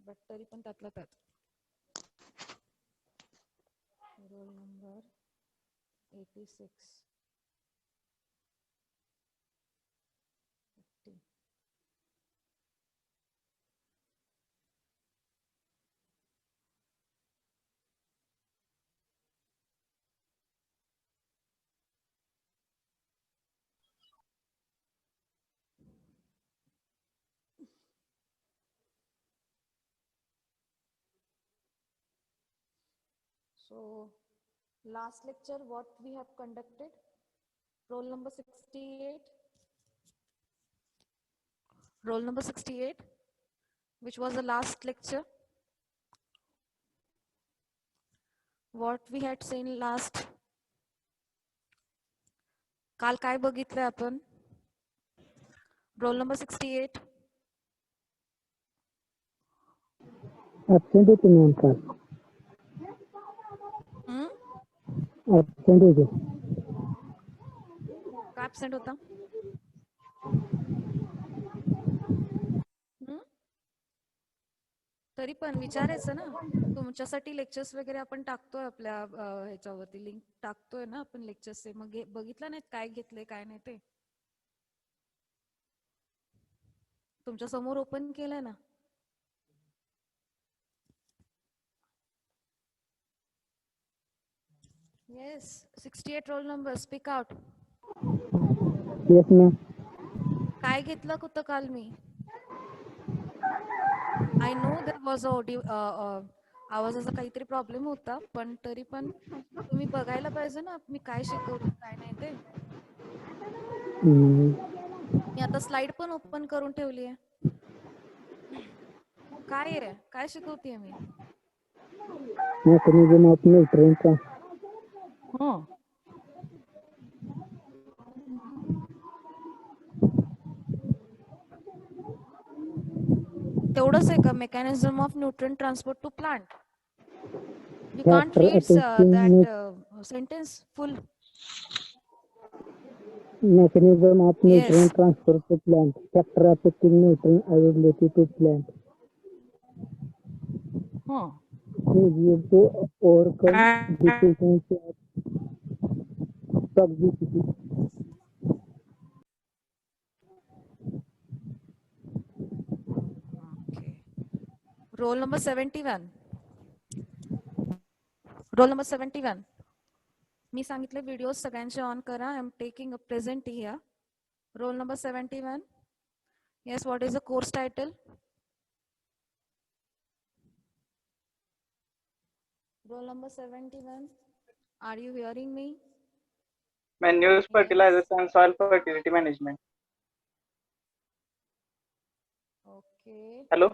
But तरी पण त्यातला त्यात. Roll number 86. 50. So last lecture what we have conducted, roll number 68, which was the last lecture. What we had seen last, काल काय बघितलं आपण? Roll number 68. Absent होते मॅम काल. Absent होते. का ऍबसेंट होता? तरी पण विचारायचं ना, तुमच्यासाठी लेक्चर्स वगैरे आपण टाकतोय आपल्या ह्याच्यावरती, लिंक टाकतोय ना आपण लेक्चर्सचे. मग बघितलं नाही काय घेतलंय काय नाही ते? तुमच्या समोर ओपन केलंय ना. Yes, 68 roll number, speak out. Yes ma'am. काय घेतलं होतं काल मी? I know there was audio आवाजाचा काहीतरी प्रॉब्लेम होता, पण तरी पण तुम्ही बघायला पाहिजे ना मी काय शिकवते काय नाही ते. मी आता स्लाइड पण ओपन करून ठेवली आहे. काय आहे, काय शिकवतेय मी? Mechanism of nutrient transfer. तेवढंच आहे का? Mechanism of nutrient transport to plant. You can't Factor read affecting that sentence full. mechanism of Yes. nutrient transfer to plant. Factor affecting nutrient availability to plant. Is used to overcome deficiency of toxicity. Okay. Roll number 71. Roll number 71. मी सांगितले video सगळ्यांचे on करा. I am taking a present here. Roll number 71. Yes, what is the course title? Roll number 71. Are you hearing me? Manures, fertilizers, and soil fertility management. Okay. Hello.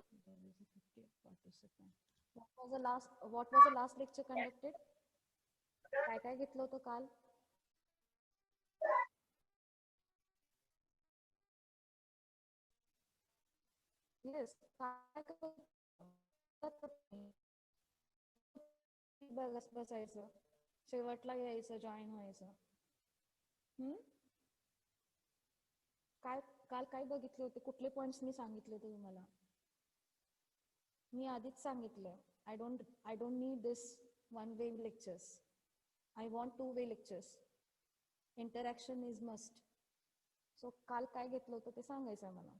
What was the last lecture conducted? काय काय घेतलं होतं काल? Yes. बसायचं, शेवटला यायचं, join व्हायचं. काय काल काय बघितले होते? कुठले पॉइंट्स मी सांगितले होते तुम्हाला? मी आधीच सांगितलं, I don't need this one way lectures. I want 2 way lectures. Interaction is must. So काल काय घेतलं होतं ते सांगायचं मला.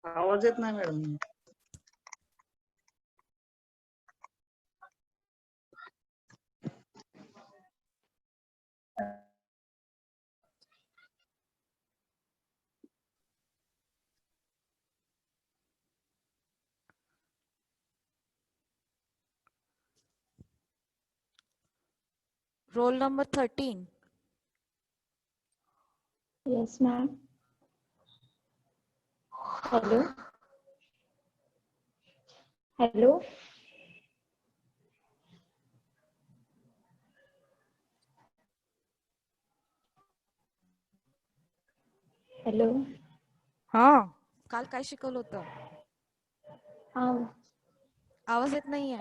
आवाज येत नाही madam. Roll number 13. Yes, ma'am. Hello. Hello. Hello. काल काय शिकवलं होतं? Um, आवाज येत नाहीये.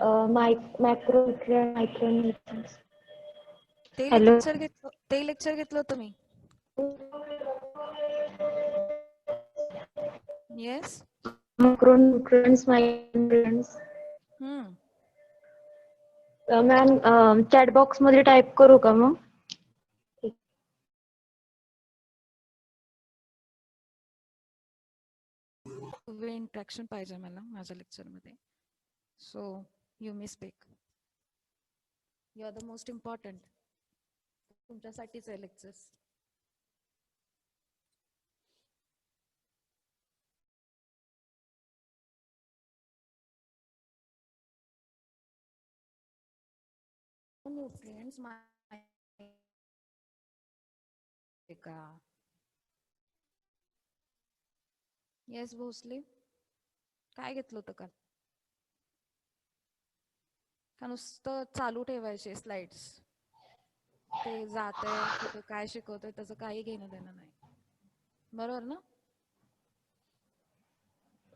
macronutrient, micronutrients. ते Hello. लेक्चर घेतलं होतं मी. Yes. macronutrients, micronutrients. Ma'am chat box मध्ये टाईप करू का मग? वे इंट्रॅक्शन पाहिजे मला माझ्या लेक्चरमध्ये. So you may speak. You are the most important. तुमच्यासाठीच आहे लेक्चर्स. न्यूट्रिएंट्स का येस भोसले काय घेतलं होतं काल? का नुसतं चालू ठेवायचे स्लाइड्स? ते जात आहे कुठे काय शिकवतंय त्याचं काही घेणं देणं नाही, बरोबर ना?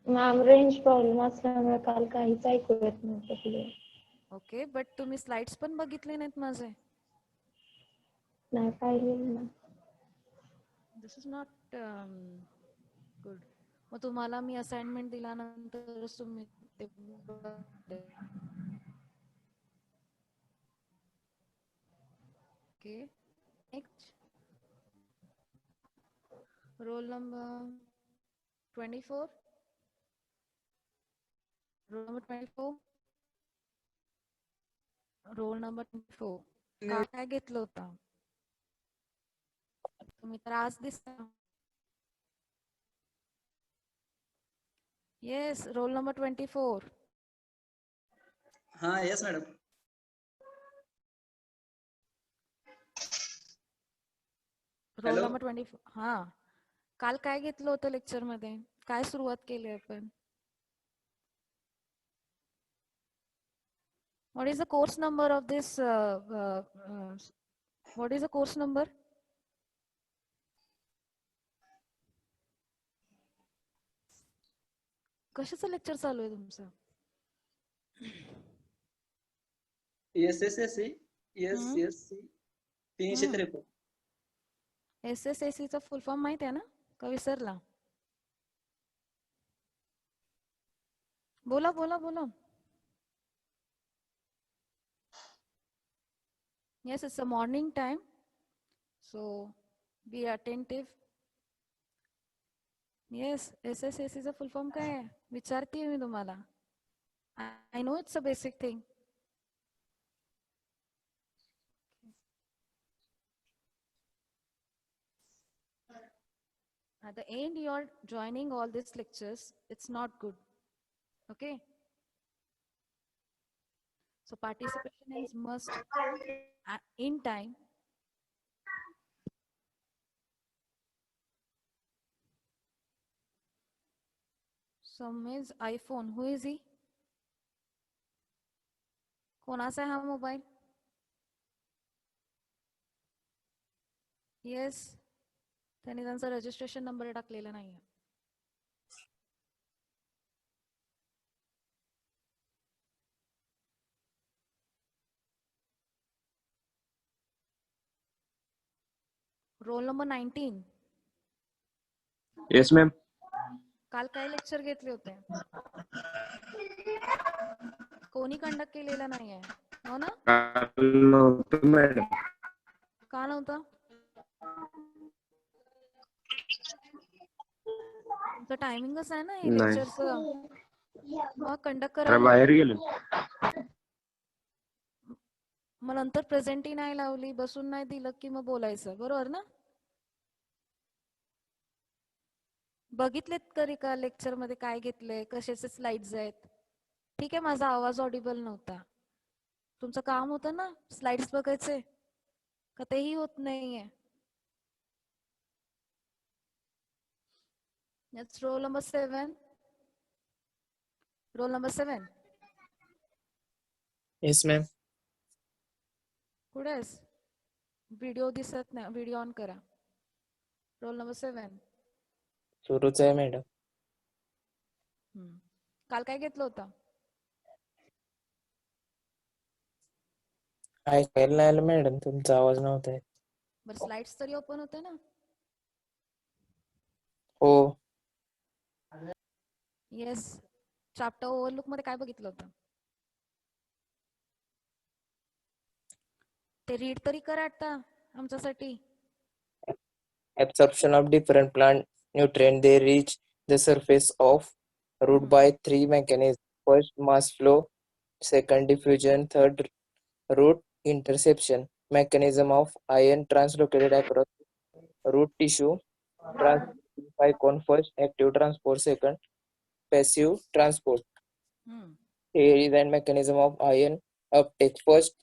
मॅम रेंज प्रॉब्लेम असल्यामुळे काल काहीच ऐकू येत नव्हतं क्लिअर. ओके, बट तुम्ही स्लाइड्स पण बघितले नाहीत माझे? नाही पाहिलेलं ना. This is not good. मग तुम्हाला मी असाइनमेंट दिल्यानंतर तुम्ही ते okay. Next roll number 24. Roll number 24. Roll number 24. काय घेतलं होतं तुम्ही? तर आज दिसता. Yes, roll number 24. हाँ यस मॅडम. Role number 24. हा, काल काय घेतलं होतं लेक्चर मध्ये? काय सुरुवात केली आपण? What is the course number of this? What is the course number? कशाचं लेक्चर चालू आहे तुमचं? SSSC SSC 353. SSSC चा फुल फॉर्म माहिती आहे ना, का विसरला? बोला बोला बोला. Yes, it's a morning time, so be attentive. Yes, SSSC चा फुल फॉर्म काय आहे विचारतीये मी तुम्हाला. I know it's a basic thing. At the end, you are joining all these lectures. It's not good. Okay. So participation is must in time. Some is iPhone. Who is he? कोणाचा आहे हा mobile? Yes, त्यांनी त्यांचा registration number टाकलेला नाहीये. Roll number 19. Yes ma'am. काल काय lecture घेतले होते? कोणी कंडक्ट केलेला नाहीये, हो ना? मॅडम का नव्हतं? तुमचं टायमिंगच आहे ना हे लेक्चरचं, मग कंडक्ट करायला. बाहेर गेलो. मग नंतर प्रेझेंटी नाही लावली, बसून नाही दिलं की मग बोलायचं, बरोबर ना? बघितलेत तरी का लेक्चर मध्ये काय घेतलंय, कशाचे स्लाइड्स आहेत? ठीक आहे, माझा आवाज ऑडिबल नव्हता. तुमचं काम होतं ना स्लाइड्स बघायचे, का तेही होत नाहीये? That's roll number 7. Roll number 7. Yes ma'am. कुठे आहेस? व्हिडिओ दिसत नाही, व्हिडिओ ऑन करा. Roll number 7. सुरूच आहे मॅडम. काल काय घेतलं होतं? ऐकायला नाही आलं मॅडम, तुमचा आवाज नव्हता येत. बरं, स्लाइड्स तरी ओपन होते ना? हो. येस, चॅप्टर ओव्हरलुक मध्ये काय बघितलं होतं? ते रीड तरी कर आता आमच्यासाठी. Absorption of different plant nutrient, they reach the surface of root by three mechanisms. First, mass flow. Second, diffusion. Third, root interception. Mechanism of ion translocated across root tissue. Transport by cone. First, active transport. Second, passive transport. Theories and mechanism of ion uptake. First,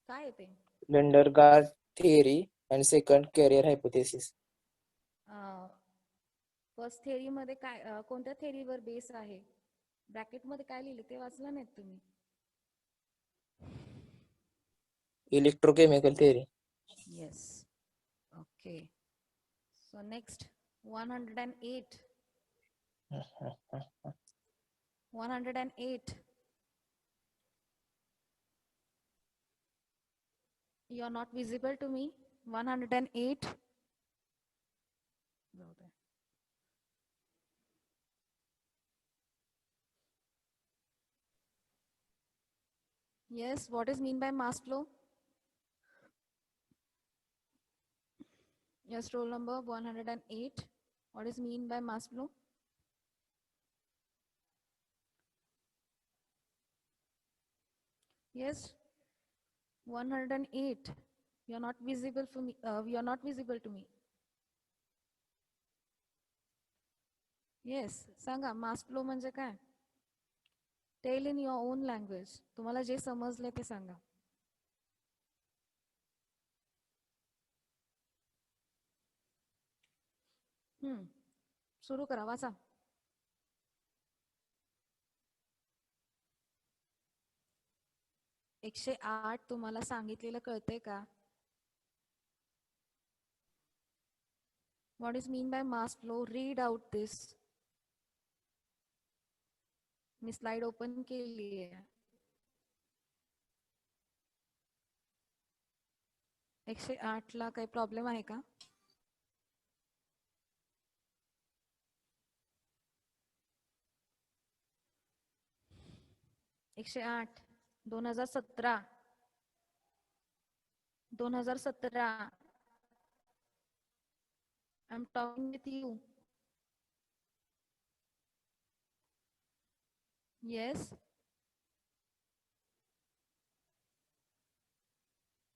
काय आहे ते? Lundergaard theory, and second, carrier hypothesis. First theory मध्ये काय कोणत्या थेअरीवर base आहे? Bracket मध्ये काय लिहिले ते वाचलं नाहीत तुम्ही? Electrochemical theory. Yes. Okay. So next, 108. 108. You are not visible to me. 108. जाऊ दे. Yes, what is mean by mass flow? Yes, roll number 108. What is mean by mass flow? Yes, 108. You are not visible for me. You are not visible to me. Yes, Sanga mass flow म्हणजे काय? Tell in your own language. तुम्हाला जे समजले ते सांगा. सुरू करा, वाचा. एकशे 8 तुम्हाला सांगितलेलं कळतंय का? What is mean by mass flow? Read out this. Me slide open केली आहे. 108 ला काही प्रॉब्लेम आहे का? एकशे 8 2017 I'm talking with you. Yes.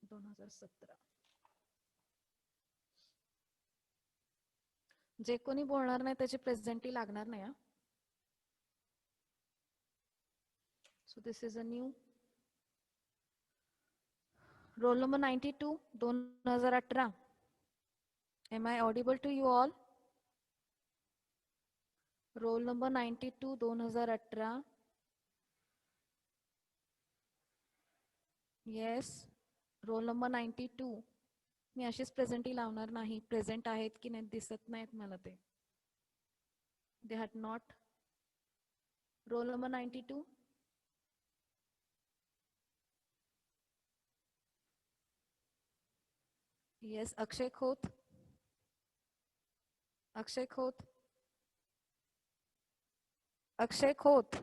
2017. जे कोणी बोलणार नाही त्याची प्रेझेंटी लागणार नाही. So this is a new roll number 92 2018. Am I audible to you all? Roll number 92 2018. Yes, roll number 92. मी अशीच प्रेझेंटी लावणार नाही. प्रेझेंट आहेत की नाही दिसत नाहीत मला ते. They had not. Roll number 92. Yes, Akshay Khoth. Akshay Khoth. Akshay Khoth.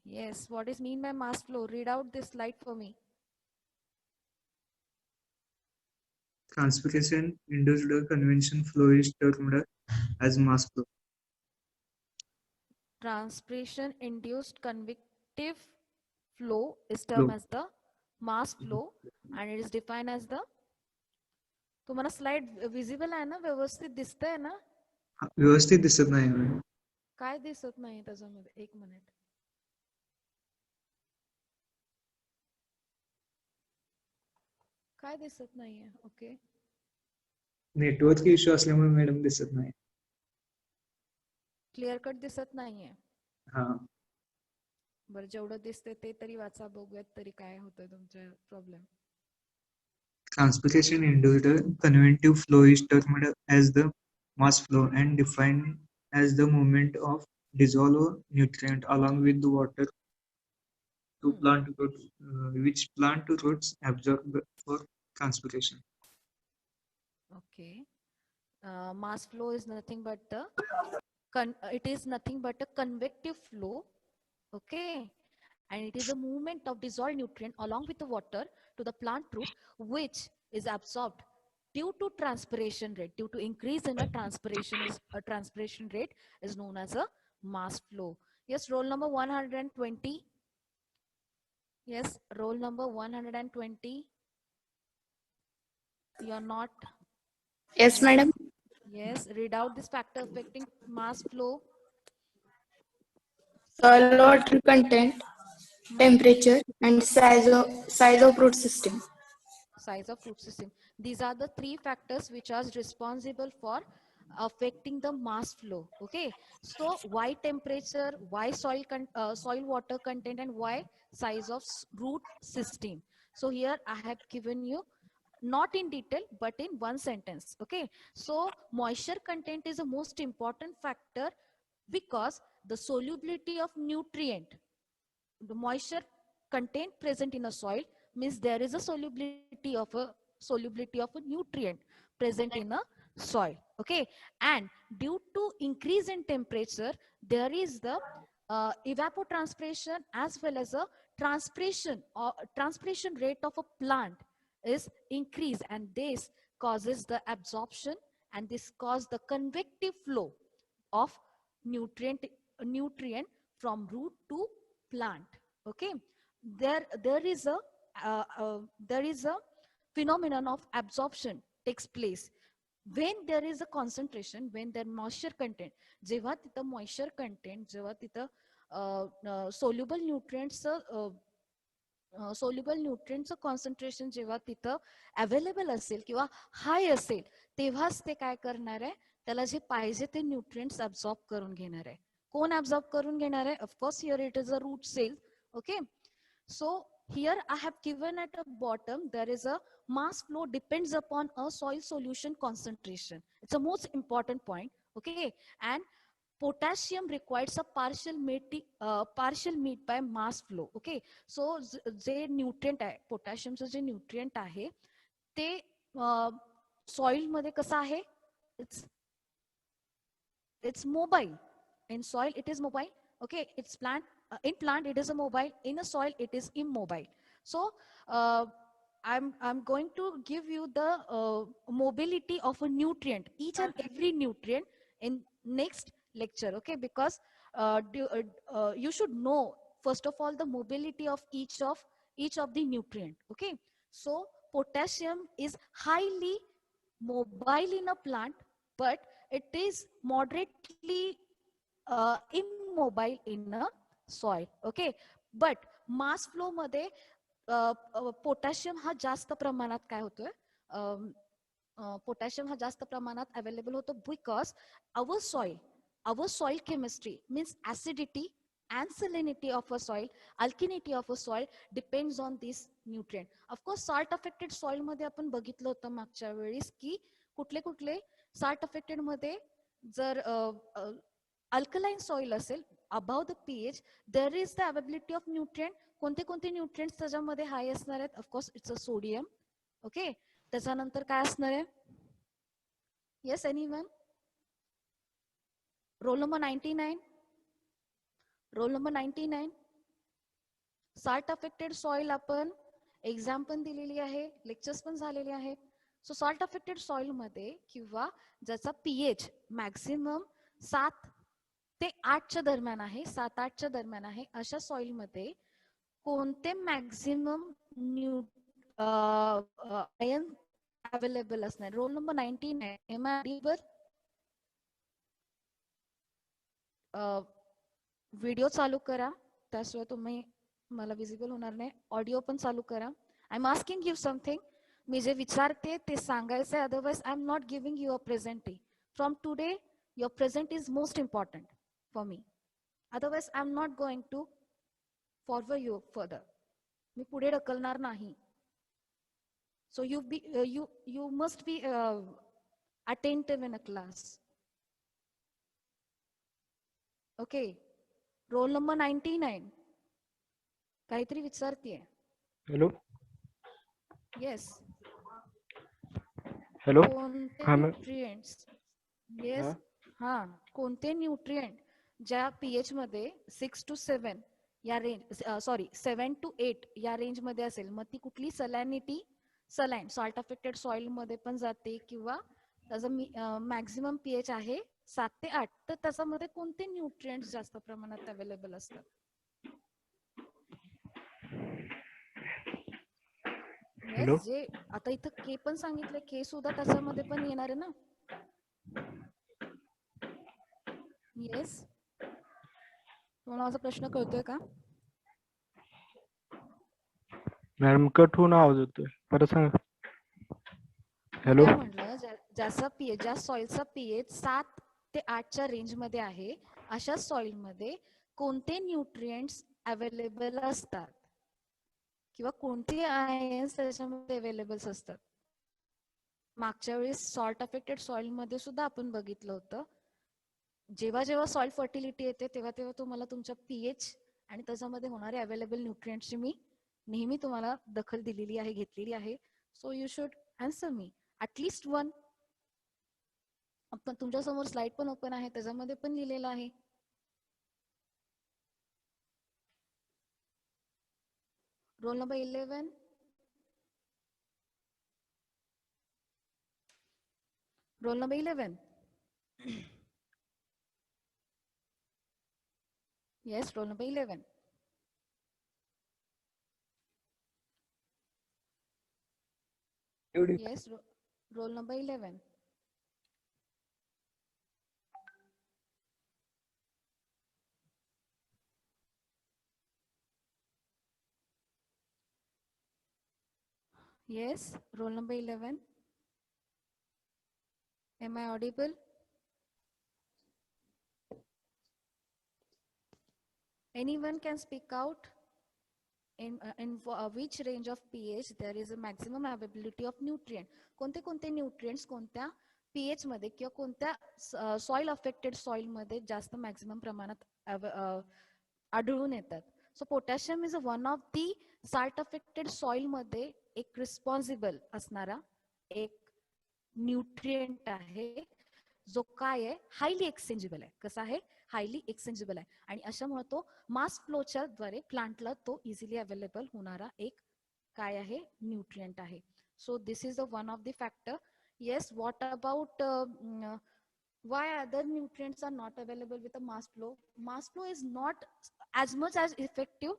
Yes, what is mean by mass flow? Read out this slide for me. Transpiration induced convection flow is termed as mass flow. Transpiration induced convective flow is termed as the mass flow and it is defined as the. तुम्हाला slide visible आहे ना? व्यवस्थित दिसतंय ना? व्यवस्थित दिसत नाही. काय दिसत नाही त्याच्यामध्ये? एक मिनिट. काय दिसत नाहीये? ओके, नेटवर्क इश्यू असल्यामुळे मॅडम दिसत नाही. क्लिअर कट दिसत नाहीये. हा, बरं, जेवढं दिसतंय ते तरी वाचा, बघूयात तरी काय होतंय तुमचे problem. Transpiration induced convective flow is termed as the mass flow and defined as the movement of dissolved nutrient along with the water to plant roots, which plant roots absorb for transpiration. Okay. mass flow is nothing but the it is nothing but a convective flow, okay, and it is a movement of dissolved nutrient along with the water to the plant root, which is absorbed due to transpiration rate. Due to increase in a transpiration rate is known as a mass flow. Yes, roll number 120. Yes, roll number 120. You're not. Yes, madam. Yes, read out this factor affecting mass flow. Soil water content, temperature, and size of root system. Size of root system. These are the three factors which are responsible for affecting the mass flow. Okay, so why temperature, why soil water content, and why size of root system. So here I have given you, not in detail but in one sentence. Okay, so moisture content is the most important factor because the solubility of nutrient, the moisture content present in a soil means there is a solubility of a nutrient present in a soil. Okay, and due to increase in temperature, there is the evapotranspiration as well as a transpiration rate of a plant is increased, and this causes the absorption, and this causes the convective flow of nutrient from root to plant. Okay, there is a there is a phenomenon of absorption takes place when there is a concentration, when there moisture content, जेव्हा तिथं moisture content, जेव्हा तिथं soluble nutrients soluble न्यूट्रिएंटचं concentration जेव्हा तिथं available असेल किंवा हाय असेल, तेव्हाच ते काय करणार आहे, त्याला जे पाहिजे ते न्यूट्रिएंट्स अब्सॉर्ब करून घेणार आहे. कोण अब्सॉर्ब करून घेणार आहे? Of course here it is a root cell. Okay, so here I have given at the bottom there is a mass flow depends upon a soil solution concentration. It's a most important point. Okay, and potassium requires a partial meet by mass flow. Okay, so J nutrient आहे, पोटॅशियमचं जे nutrient आहे ते soil मध्ये कसं आहे, it's mobile. In soil it is mobile. Okay, it's in plant it is a mobile, in a soil it is immobile. So I'm going to give you the mobility of a nutrient, each and every nutrient in next lecture. Okay, because you should know first of all the mobility of each of the nutrient. Okay, so potassium is highly mobile in a plant, but it is moderately immobile in a soil. Okay, but mass flow मध्ये potassium हा जास्त प्रमाणात काय होतोय, potassium हा जास्त प्रमाणात available होतो because our soil chemistry means acidity and salinity of a soil, alkalinity of a soil depends on this nutrient. Of course salt affected soil मध्ये आपण बघितलं होतं मागच्या वेळेस की कुठले कुठले salt affected मध्ये जर अल्कलाइन सॉइल असेल above the pH there is the availability of nutrient. कोणते कोणते न्यूट्रिएंट्स त्याच्यामध्ये हाय असणार आहेत? Of course it's a sodium. Okay, त्याच्यानंतर काय असणार आहे? Yes, anyone? Roll number 99. Role number 99. Salt affected soil आपण एक्झाम पण दिलेली आहे, लेक्चर्स पण झालेले आहेत. सो सॉल्ट अफेक्टेड सॉइल मध्ये किंवा ज्याचा पीएच मॅक्सिमम 7 ते 8च्या दरम्यान आहे, 7-8च्या दरम्यान आहे, अशा सॉइल मध्ये कोणते मॅक्सिमम आयन अवेलेबल असणार? Roll number 99. एम आय वर व्हिडिओ चालू करा, त्याशिवाय तुम्ही मला विजिबल होणार नाही. ऑडिओ पण चालू करा. I am asking you something. मी जे विचारते ते सांगायचं आहे, otherwise I am not giving you a presenty. From today your present is most important for me, otherwise I am not going to forward you further. मी पुढे ढकलणार नाही. सो you must be attentive in a class. Okay, roll number 99. काहीतरी विचारतीये. Hello. Yes. Hello कोणते हा ma'am nutrients yes हा हा कोणते न्यूट्रिएंट ज्या पीएच मध्ये 6 to 7 या रेंज सॉरी 7 to 8 या रेंज मध्ये असेल, मग ती कुठली सलॅनिटी सलाईन सॉल्ट अफेक्टेड सॉइल मध्ये पण जाते, किंवा त्याचं मॅक्झिमम पीएच आहे 7 ते 8, तर त्याच्यामध्ये कोणते न्यूट्रिएंट्स जास्त प्रमाणात अवेलेबल असतात? हॅलो येस, जे आता इथं के पण सांगितलं, के सुद्धा त्याच्यामध्ये पण येणार आहे ना. येस, तुम्हाला माझा प्रश्न कळतोय का? मॅडम कट होऊन आवाज येतोय, परत सांगा. मी हॅलो काय म्हटलं, ज्याचा पीएच ज्या सॉइलचा पीएच 7 ते 8च्या रेंज मध्ये आहे, अशा सॉइल मध्ये कोणते न्यूट्रिएंट्स अवेलेबल असतात, किंवा कोणते आयन्स त्याच्यामध्ये अवेलेबल असतात? मागच्या वेळेस सॉल्ट अफेक्टेड सॉइल मध्ये सुद्धा आपण बघितलं होतं, जेव्हा जेव्हा सॉइल फर्टिलिटी येते तेव्हा तेव्हा तुम्हाला तुमच्या पीएच आणि त्याच्यामध्ये होणारे अवेलेबल न्यूट्रिएंट्सची मी नेहमी तुम्हाला दखल दिलेली आहे, घेतलेली आहे. So you should answer me at least one. आपण तुमच्या समोर स्लाइड पण ओपन आहे, त्याच्यामध्ये पण लिहिलेलं आहे. Roll number 11. Roll number 11. Yes, roll number 11. Yes, roll number 11. Yes, roll number 11. Am I audible? Anyone can speak out in which range of pH there is a maximum availability of nutrient. कोणते कोणते nutrients कोणत्या pH मध्ये किंवा कोणत्या soil affected soil मध्ये जास्त maximum प्रमाणात आढळून येतात? So potassium is one of the salt affected soil मध्ये एक रिस्पॉन्सिबल असणारा एक न्यूट्रिएंट आहे, जो काय आहे हायली एक्सचेंजेबल आहे. कसा आहे? हायली एक्सचेंजेबल आहे, आणि अशामुळे तो मास फ्लोच्या द्वारे प्लांटला तो इझिली अवेलेबल होणारा एक काय आहे न्यूट्रिएंट आहे. So this is the one of the factor. Yes, what about why other nutrients are not available with a mass flow? Mass flow is not as much as effective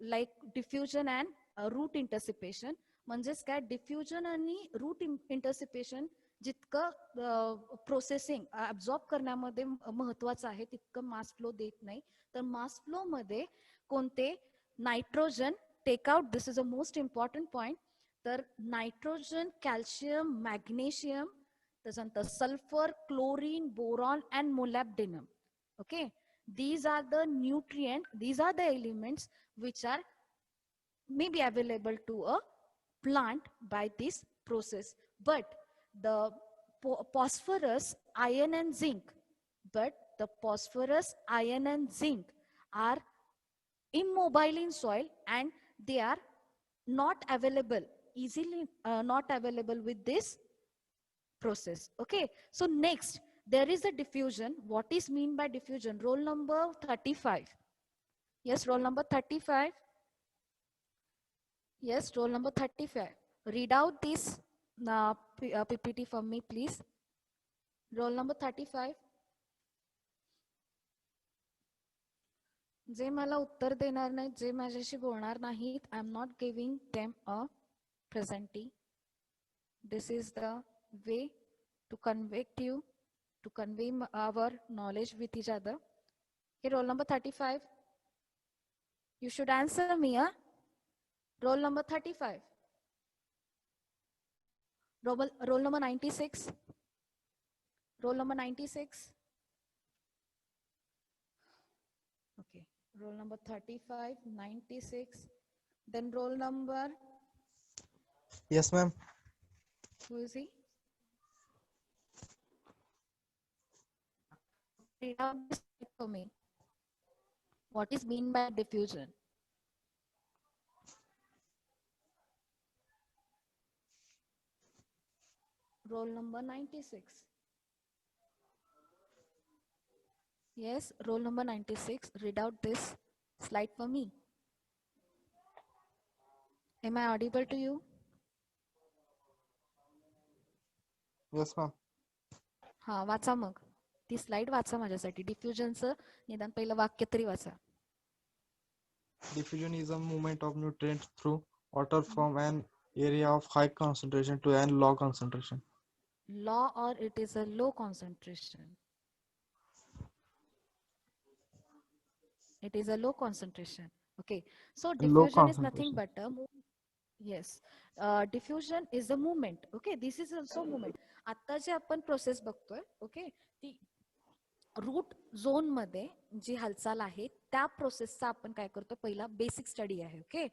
like diffusion and root interception. म्हणजेच काय, diffusion आणि root इंटरसिपेशन जितकं processing absorb करण्यामध्ये महत्वाचं आहे, तितकं mass flow देत नाही. तर मास फ्लो मध्ये कोणते nitrogen takeout, this is a most important point. तर नायट्रोजन, कॅल्शियम, मॅग्नेशियम, त्याच्यानंतर sulphur, chlorine, boron and molybdenum. Okay, these are the nutrient, these are the elements which are may be available to a plant by this process. But the phosphorus, iron and zinc, are immobile in soil and they are not available easily, not available with this process. Okay, so next there is a diffusion. What is mean by diffusion? Roll number 35. Yes, roll number 35. Yes, roll number 35. Read out this PPT for me, please. Roll number 35. जे मला उत्तर देणार नाहीत, जे माझ्याशी बोलणार नाहीत, I am not giving them a presenty. This is the way to convict you, to convey our knowledge with each other. Okay, roll number 35. You should answer me, huh? Roll number 35. Roll number 96. Roll number 96. Okay, roll number 35, 96. Then roll number. Yes, ma'am. Who is he? Read out this for me. What is mean by diffusion? Roll number 96. Yes, roll number 96. Read out this slide for me. Am I audible to you? Yes, ma'am. हा वाचा मग ती slide वाचा माझ्यासाठी डिफ्युजनचं निदान पहिलं वाक्य तरी वाचा. Diffusion is a movement of nutrients through water from an area of high concentration to an low concentration. Law or it is a low concentration. It is a low concentration. Okay. So Low diffusion is nothing concentration. but a yes. Diffusion is a movement. Okay. This is also movement. आता जे आपण process बघतोय okay ती root zone मध्ये जी हालचाल आहे त्या प्रोसेसचा आपण काय करतो पहिला बेसिक स्टडी आहे ओके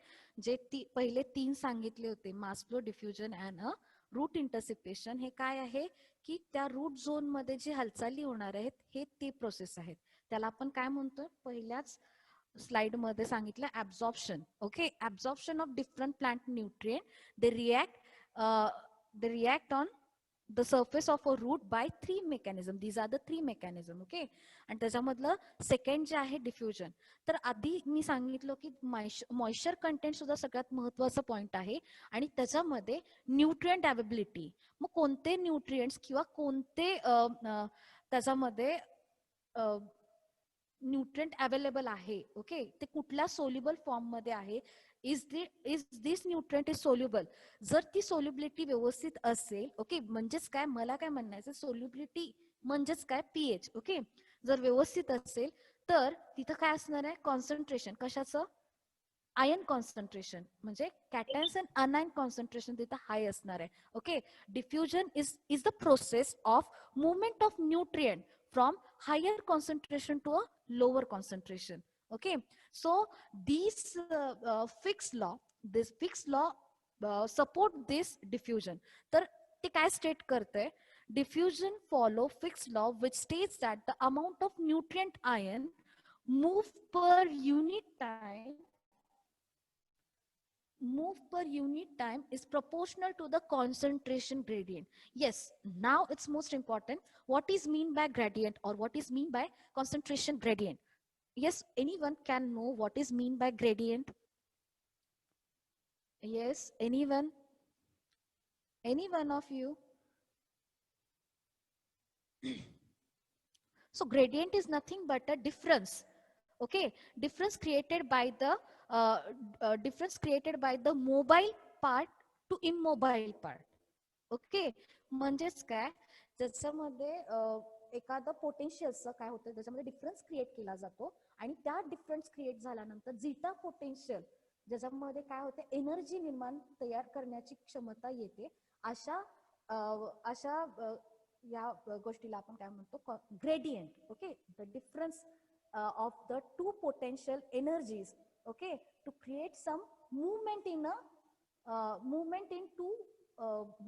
जे पहिले 3 सांगितले होते mass flow diffusion and a root interception हे काय आहे की त्या रूट झोन मध्ये जी हालचाली होणार आहेत हे ते प्रोसेस आहेत त्याला आपण काय म्हणतोय पहिल्याच स्लाइड मध्ये सांगितलं absorption okay absorption of different plant nutrient they react on the surface of a root by 3 mechanism. These are the 3 mechanism. Okay. आणि त्याच्यामधलं सेकंड जे आहे डिफ्युजन तर आधी मी सांगितलं की मॉइश्चर कंटेंट सुद्धा सगळ्यात महत्वाचा पॉइंट आहे आणि त्याच्यामध्ये न्यूट्रिएंट अवेबिलिटी मग कोणते न्यूट्रिएंट्स किंवा कोणते त्याच्यामध्ये न्यूट्रिएंट अवेलेबल आहे ओके ते कुठल्या सोल्युबल फॉर्म मध्ये आहे is this nutrient is soluble जर ती सोल्युबिलिटी व्यवस्थित असेल ओके म्हणजेच काय मला काय म्हणायचं सोल्युबिलिटी म्हणजेच काय पीएच ओके जर व्यवस्थित असेल तर तिथं काय असणार आहे कॉन्सन्ट्रेशन कशाचं आयन कॉन्सन्ट्रेशन म्हणजे कॅटॅन्स अँड अनायन कॉन्सन्ट्रेशन तिथं हाय असणार आहे okay diffusion is the process of movement of nutrient from higher concentration to a lower concentration okay so these this fixed law support this diffusion तर ते काय स्टेट करते diffusion follow fixed law which states that the amount of nutrient ion move per unit time is proportional to the concentration gradient. Yes, now it's most important. What is mean by gradient or what is mean by concentration gradient? Yes, anyone can know what is mean by gradient? Yes, anyone? Any one of you? So gradient is nothing but a difference. Okay, difference created by the mobile part to immobile part. Okay म्हणजेच काय ज्याच्यामध्ये एखादं पोटेन्शियलचं काय होतं त्याच्यामध्ये difference create केला जातो आणि त्या डिफरन्स क्रिएट झाल्यानंतर झिटा पोटेन्शियल ज्याच्यामध्ये काय होते एनर्जी निर्माण तयार करण्याची क्षमता येते अशा या गोष्टीला आपण काय म्हणतो gradient okay the difference of the two potential energies okay to create some movement in two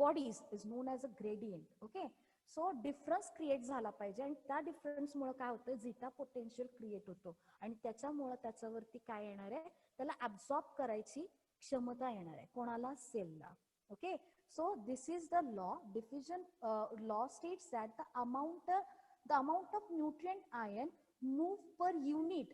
bodies is known as a gradient okay so difference create झाला पाहिजे आणि त्या डिफरन्स मुळे काय होतं झिटा पोटेन्शियल क्रिएट होतो आणि त्याच्यामुळे त्याच्यावरती काय येणार आहे त्याला ऍब्सॉर्ब करायची क्षमता येणार आहे कोणाला सेलला okay so this is the law diffusion law states that the amount of nutrient ion move per unit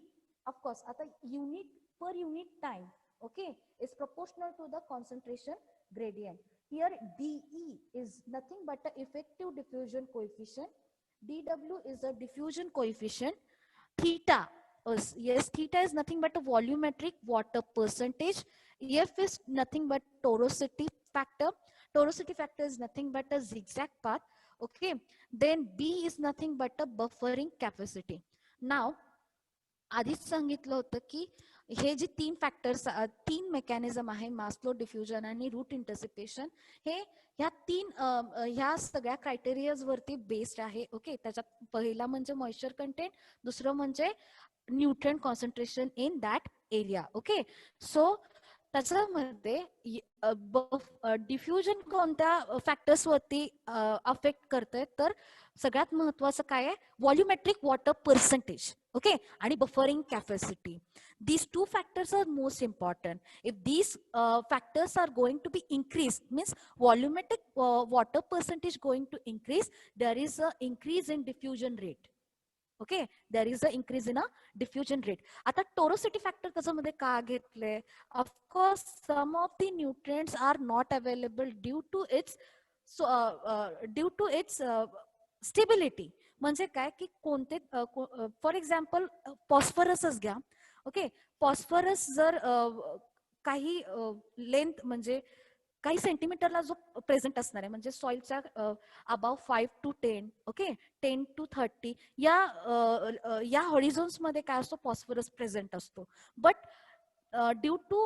of course at a unit per unit time okay is proportional to the concentration gradient here dE is nothing but the effective diffusion coefficient dW is a diffusion coefficient theta yes theta is nothing but a volumetric water percentage F is nothing but torosity factor is nothing but a zigzag path okay then B is nothing but a buffering capacity नाव आधीच सांगितलं होतं की हे जे 3 factors 3 mechanism आहे मास flow diffusion आणि root interception हे ह्या सगळ्या criterias वरती based आहे ओके त्याच्यात पहिला म्हणजे मॉइश्चर कंटेंट दुसरं म्हणजे nutrient concentration in that area okay so त्याच्यामध्ये डिफ्युजन कोणत्या फॅक्टर्स वरती अफेक्ट करते, तर सगळ्यात महत्वाचं काय आहे, व्हॉल्युमेट्रिक वॉटर पर्सेंटेज, ओके, आणि buffering capacity. These two factors are most important. If these factors are going to be increased, means volumetric water percentage going to increase, there is a increase in diffusion rate. Okay, there is a increase in a diffusion rate. आता torosity factor त्याच्यामध्ये का घेतले? Of course, some of the nutrients are not available due to its stability. म्हणजे काय की कोणते, for example फॉस्फरसच घ्या. Okay, phosphorus जर काही लेंथ म्हणजे काही सेंटीमीटरला जो प्रेझेंट असणार आहे, म्हणजे सॉइलच्या अबाव 5 to 10, ओके, 10 to 30 या हॉरिझॉन्स मध्ये काय असतो, फॉस्फरस प्रेझेंट असतो. But due to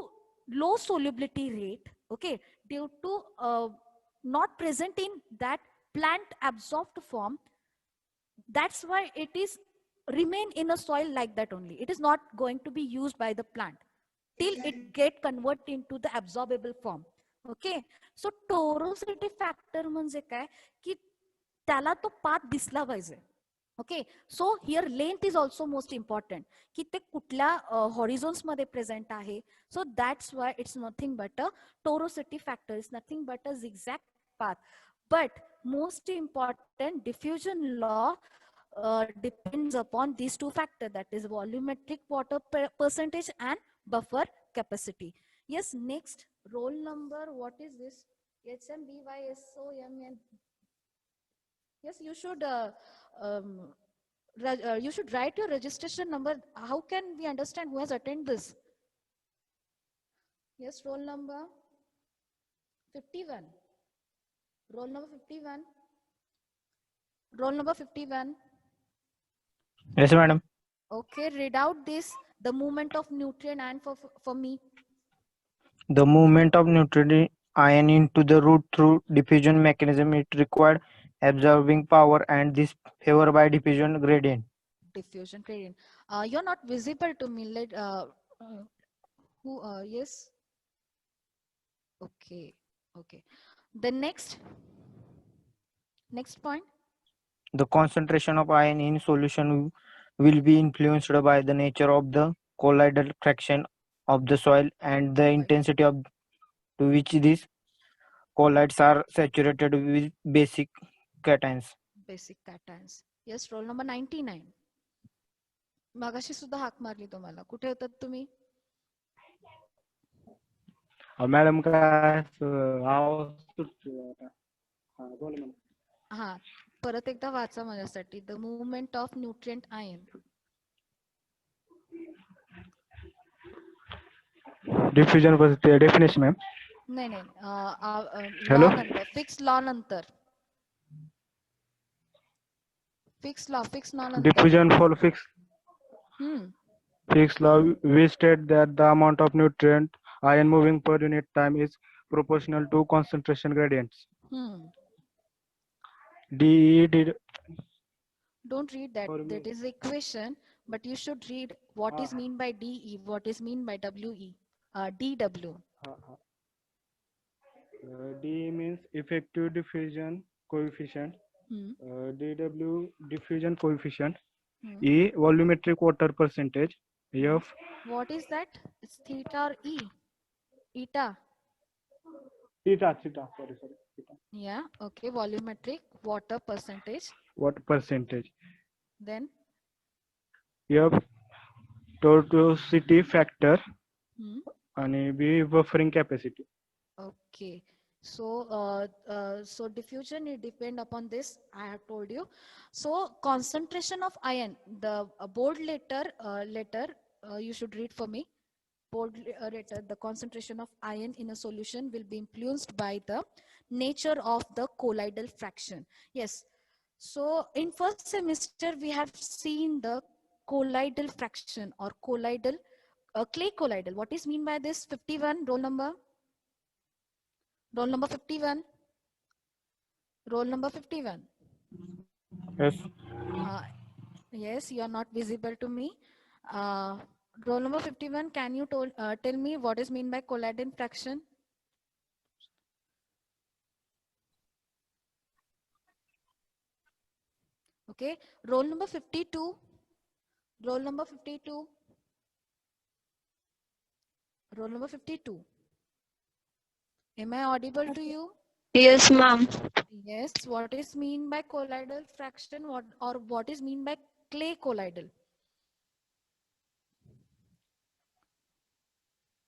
low solubility rate, okay, due to not present in that plant absorbed form, that's why it is remain in a soil like that only. It is not going to be used by the plant till it get converted into the absorbable form. Okay, so torosity factor म्हणजे काय की त्याला तो path दिसला पाहिजे. Okay, so here length is also most important, की ते कुठल्या हॉरिझॉन्स मध्ये प्रेझेंट आहे. So that's why it's nothing but a tortuosity factor, is nothing but a zigzag path. But most important, diffusion law depends upon these two factors, that is volumetric water percentage and buffer capacity. Yes, next roll number, what is this? HMBYSOMN. Yes, you should you should write your registration number. How can we understand who has attended this? Yes, roll number 51. Roll number 51. Roll number 51. Yes, madam. Okay, read out this, the movement of nutrient ion for me. The movement of nutrient ion into the root through diffusion mechanism, it required absorbing power, and this favored by diffusion gradient. Diffusion gradient. You're not visible to me. Let who? Yes. Okay. Okay. The next point. The concentration of ion in solution will be influenced by the nature of the colloidal fraction of the soil and the intensity of to which these colloids are saturated with basic cations. Basic cations. Yes, roll number 99. मागाशी सुद्धा हाक मारली तुम्हाला. कुठे होतात तुम्ही? Madam काय आवाज हा, परत एकदा वाचा माझ्यासाठी. The movement of nutrient ion. Diffusion definition ma'am. नाही नाही, Hello? लॉ नंतर, फिक्स लॉ नंतर. फिक्स लॉ नंतर. Diffusion for hmm. fixed law, we state that the amount of nutrient ion moving per unit time is proportional to concentration gradients. DE Don't read that. That is the equation, but you should read what is mean by DE, what is mean by WE, DW. D means effective diffusion coefficient. DW diffusion coefficient. E volumetric water percentage. F. What is that? It's theta or E? Eta. Theta. Sorry. Theta. Yeah. Okay. Volumetric water percentage. What percentage? Then. F. Tortuosity factor. And B buffering capacity. Okay. So, so diffusion, it depend upon this. I have told you. So concentration of ion, the bold letter, you should read for me. Bold letter, the concentration of ion in a solution will be influenced by the nature of the colloidal fraction. Yes. So in first semester, we have seen the colloidal fraction or colloidal, clay colloidal. What is mean by this? 51, roll number? Roll number 51. Roll number 51. Yes. Yes, you are not visible to me. Roll number 51, can you tell me what is mean by colloidal fraction? Okay, roll number 52. Roll number 52. Roll number 52. Am I audible to you? Yes, ma'am. Yes. What is mean by colloidal fraction? What is mean by clay colloidal?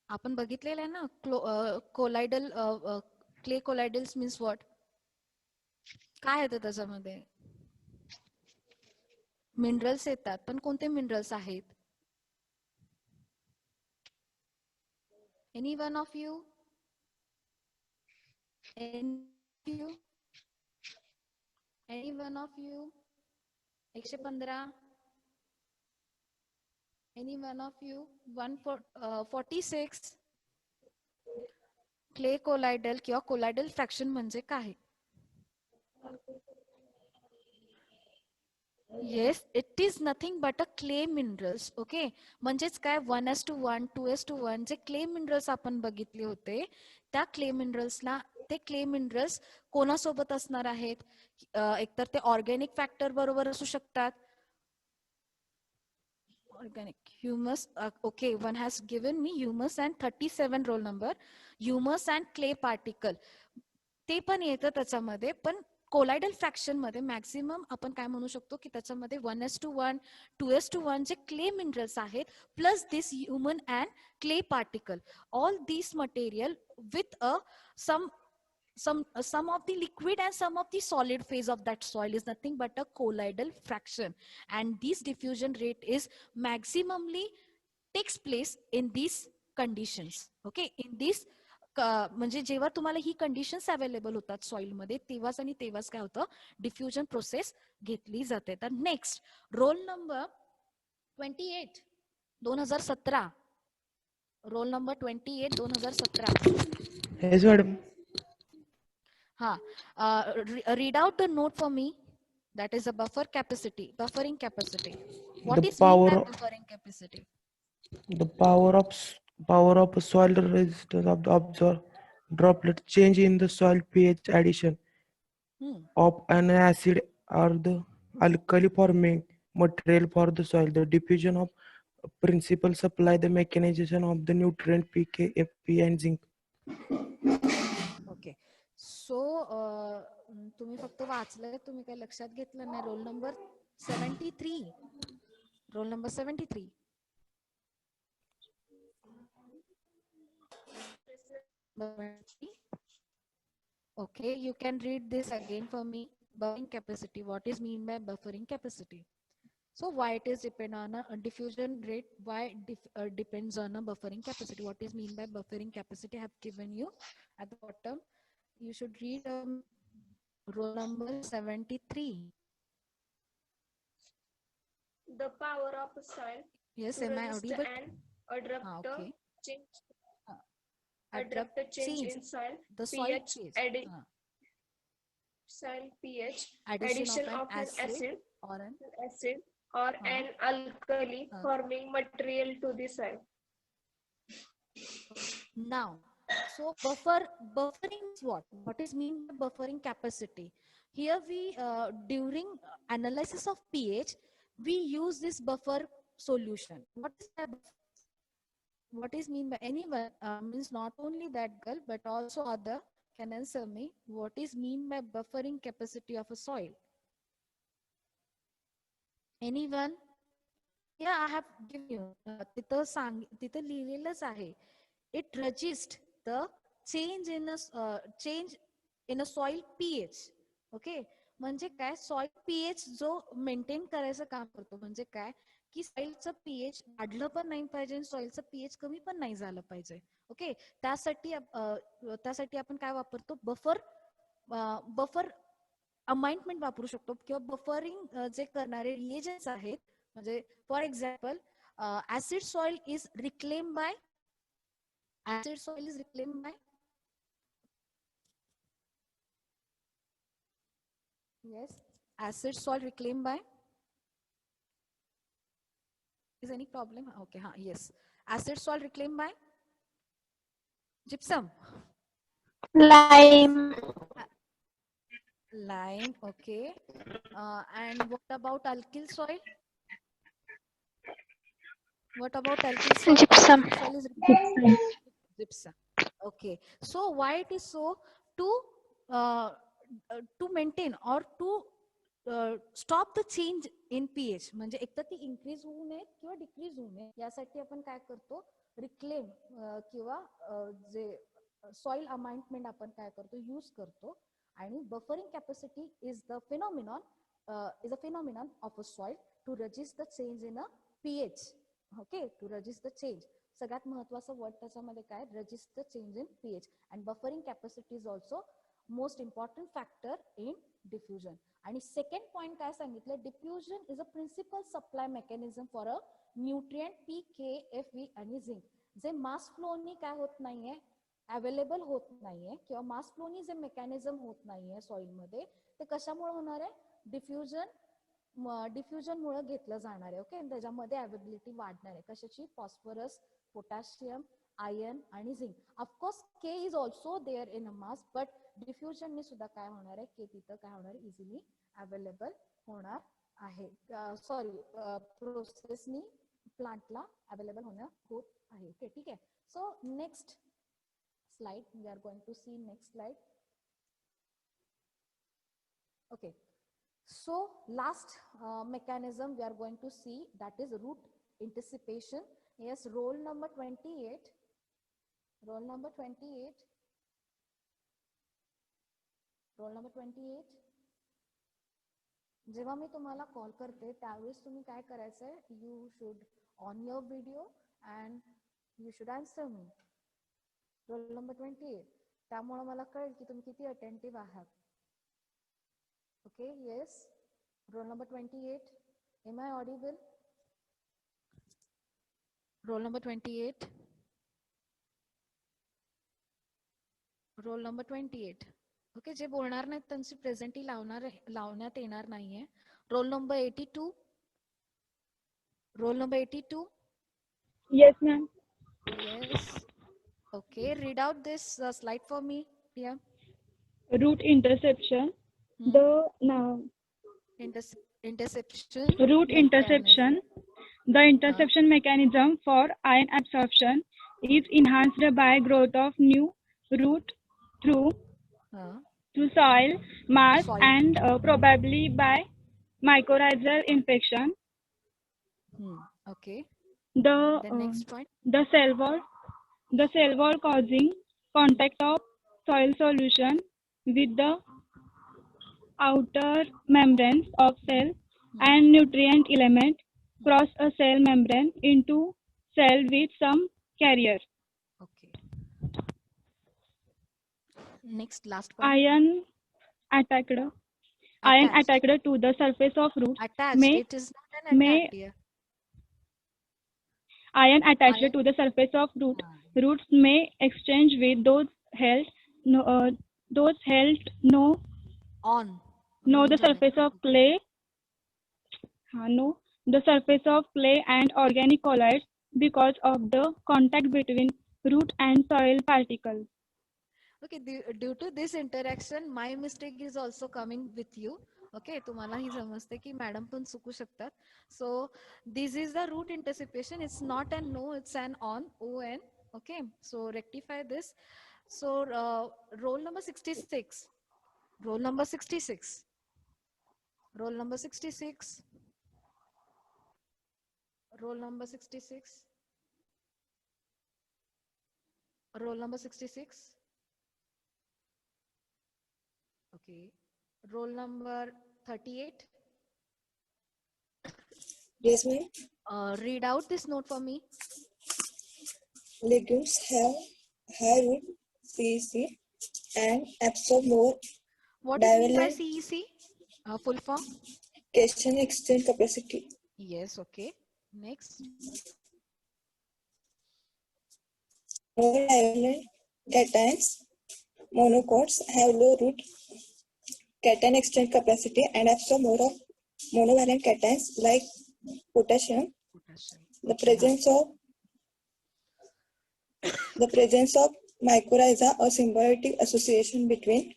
आपण बघितलेलं आहे ना colloidal clay colloidals means what? काय येतं त्याच्यामध्ये? Minerals येतात, पण कोणते मिनरल्स आहेत? Any one of you? Any one of you? 115. Any one of you? 146. Clay कोलायडल किंवा कोलायडल फ्रॅक्शन म्हणजे काय? Yes, it is nothing but a clay minerals. Okay, म्हणजेच काय 1:1, 2:1 जे क्ले मिनरल्स आपण बघितले होते, त्या क्ले मिनरल्सला ते क्ले मिनरल्स कोणासोबत असणार आहेत? एकतर ते ऑर्गॅनिक फॅक्टर बरोबर असू शकतात. Organic humus. Okay, one has given me humus and 37 roll number. Humus and clay particle. ते पण येतं त्याच्यामध्ये, पण कोलायडल फ्रॅक्शन मध्ये मॅक्सिमम आपण काय म्हणू शकतो की त्याच्यामध्ये 1:1, 2:1 जे क्ले मिनरल्स आहेत, plus this human and clay particle. All this material with a some of the liquid and some of the solid phase of that soil is nothing but a colloidal fraction, and this diffusion rate is maximally takes place in these conditions. Okay, in this म्हणजे जेव्हा तुम्हाला ही conditions available होतात soil मध्ये, तेव्हाच आणि तेव्हाच काय होतं, डिफ्युजन प्रोसेस घेतली जाते. तर next roll number 28 2017. Role number 28 2017. Yes, madam. Read out the note for me. That is a buffer capacity, buffering capacity. What The is mean by power buffering capacity? the power of soil resistance of the absorb droplet change in the soil pH addition of an acid or the alkali forming material for the soil. The diffusion of principal supply the mechanization of the nutrient PK, FP and zinc. Okay. So तुम्ही फक्त वाचलंय, तुम्ही काही लक्षात घेतलं नाही. Roll number 73. Roll number 73. Okay, you can read this again for me. Buffering capacity. What is mean by buffering capacity? So why it is depend on a diffusion rate? Why depends on a buffering capacity? What is mean by buffering capacity? I have given you at the bottom. You should read roll number 73. The power of a soil. Yes, am I audible? And abrupt okay. change. Abrupt change in soil. The soil pH. Soil pH. Addition of an acid or an alkali forming material to the soil. Now, so buffering is what? What is mean by buffering capacity? Here we during analysis of pH, we use this buffer solution. What is mean by anyone means not only that girl but also other can answer me. What is mean by buffering capacity of a soil? Anyone? Yeah, I have given you. तिथं लिहिलेलंच आहे. It registers the change in a soil pH. Okay, म्हणजे काय, soil pH जो maintain करायचं काम करतो. म्हणजे काय की सॉइलचं पीएच वाढलं पण नाही पाहिजे आणि सॉइलचं पीएच कमी पण नाही झालं पाहिजे. ओके, त्यासाठी आपण काय वापरतो, बफर अमाइंटमेंट वापरू शकतो किंवा बफरिंग जे करणारे रिएजन्स आहेत. म्हणजे for example acid soil is reclaim by yes, acid soil reclaimed by Is any problem? Okay, yes. Acid soil reclaimed by gypsum. Lime. Lime, okay. And what about alkyl soil? What about alkyl soil? Gypsum. Alkyl soil is gypsum. Okay. So why it is so? To maintain or to stop the change in pH, म्हणजे एकतर ती increase होऊ नये किंवा decrease होऊ नये यासाठी आपण काय करतो, रिक्लेम किंवा जे सॉइल अमाइंटमेंट आपण काय करतो, यूज करतो. आणि buffering capacity is the phenomenon of a soil to resist the change in a pH. Okay, to resist the change. सगळ्यात महत्वाचं वर्ड त्याच्यामध्ये काय, resist the change in pH. And buffering capacity is also most important factor in diffusion. आणि second point काय सांगितलं, diffusion is a principal supply mechanism for a nutrient P, K, F, V आणि zinc. जे mass फ्लोनी काय होत नाहीये, available होत नाहीये किंवा मास फ्लोनी जे मेकॅनिझम होत नाहीये सॉइल मध्ये, ते कशामुळे होणार आहे, डिफ्युजन मुळे घेतलं जाणार आहे. ओके, त्याच्यामध्ये अवेलेबिलिटी वाढणार आहे. कशाची, फॉस्फरस, पोटॅशियम, आयर्न आणि zinc. Of course K is also there in a mass, but डिफ्युजनने सुद्धा काय होणार आहे, के तिथं काय होणार, इझिली अवेलेबल होणार आहे. सॉरी, प्रोसेसनी प्लांटला अवेलेबल होत आहे. ओके, ठीक आहे. So next slide, we are going to see next slide. Okay, so last mechanism we are going to see, that is root anticipation. Yes, roll number 28. Roll number 28. Roll number 28. जेव्हा मी तुम्हाला call करते त्यावेळेस तुम्ही काय करायचंय, you should on your video and you should answer me. Roll number 28. त्यामुळे मला कळेल की तुम्ही किती अटेंटिव्ह आहात. Okay, yes. Roll number 28. Am I audible? Roll number 28. Roll number 28. Okay, जे बोलणार नाहीत त्यांची प्रेझेंटी लावण्यात येणार नाहीये. Roll number 82. Roll number 82. Yes, ma'am. Yes. Okay, read out this slide for me, Priya. Root interception. The interception. Root interception. The interception mechanism for ion absorption is enhanced by growth of new root through soil mass and probably by mycorrhizal infection. Okay. The next point. The cell wall causing contact of soil solution with the outer membranes of cell and nutrient element cross a cell membrane into cell with some carrier. Okay. Next, last point. Ion attached to the surface of roots. Attached. It is not an attack here. Ion attached to the surface of roots may exchange with those held the surface of clay. The surface of clay and organic colloids because of the contact between root and soil particles. Okay, due to this interaction, my mistake is also coming with you. Okay, तुम्हाला ही समजते की madam पण चुकू शकतात. So this is the root anticipation. It's not an no, it's an on, on. Okay, so rectify this. So roll number 66. Roll number 66. Roll number 66. Roll number 66. Roll number 66. Okay. Roll number 38. Yes, ma'am. Read out this note for me. Legumes have high root CEC and absorb more. What is meant by CEC? Full form? Cation exchange capacity. Yes, okay. Next. More divalent cations, monocots have low root cation exchange capacity and absorb more of monovalent cations like potassium. The presence of mycorrhiza, a symbiotic association between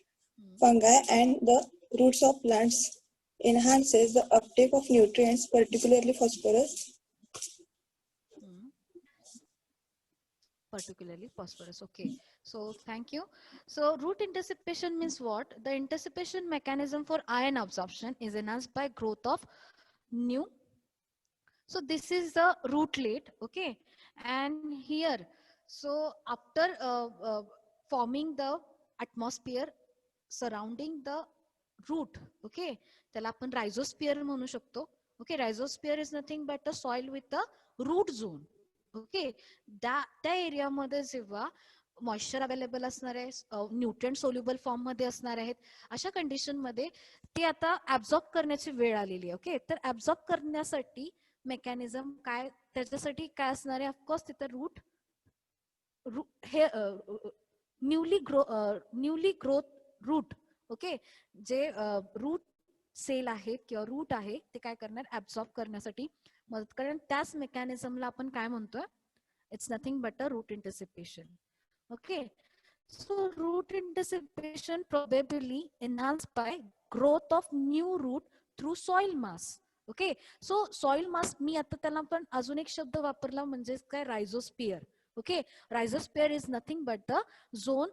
fungi and the roots of plants, enhances the uptake of nutrients, particularly phosphorus. Particularly phosphorus. Okay, so thank you. So root interception means what? The interception mechanism for iron absorption is enhanced by growth of new. So this is the rootlet. Okay, and here, so after forming the atmosphere surrounding the root, okay, त्याला आपण rhizosphere म्हणू शकतो. Okay, rhizosphere is nothing but a soil with a root zone. Okay, त्या एरियामध्ये जेव्हा moisture available असणार आहे, nutrient soluble form मध्ये असणार आहेत, अशा कंडिशन मध्ये ते आता ऍब्झॉर्ब करण्याची वेळ आलेली आहे. ओके, तर ऍब्झॉर्ब करण्यासाठी मेकॅनिझम काय, त्याच्यासाठी काय असणार आहे? ऑफकोर्स तिथं रूट हे न्यूली ग्रोथ रूट, ओके, जे रूट सेल आहेत किंवा रूट आहे ते काय करणार? ऍब्झॉर्ब करण्यासाठी मदत करेल. त्याच मेकॅनिझमला आपण काय म्हणतोय? It's nothing but a root interception. Okay, so root interception probably enhanced by growth of new root through soil mass. Okay, so soil mass, मी आता त्याला पण अजून एक शब्द वापरला म्हणजे काय? Rhizosphere. Okay, rhizosphere is nothing but the zone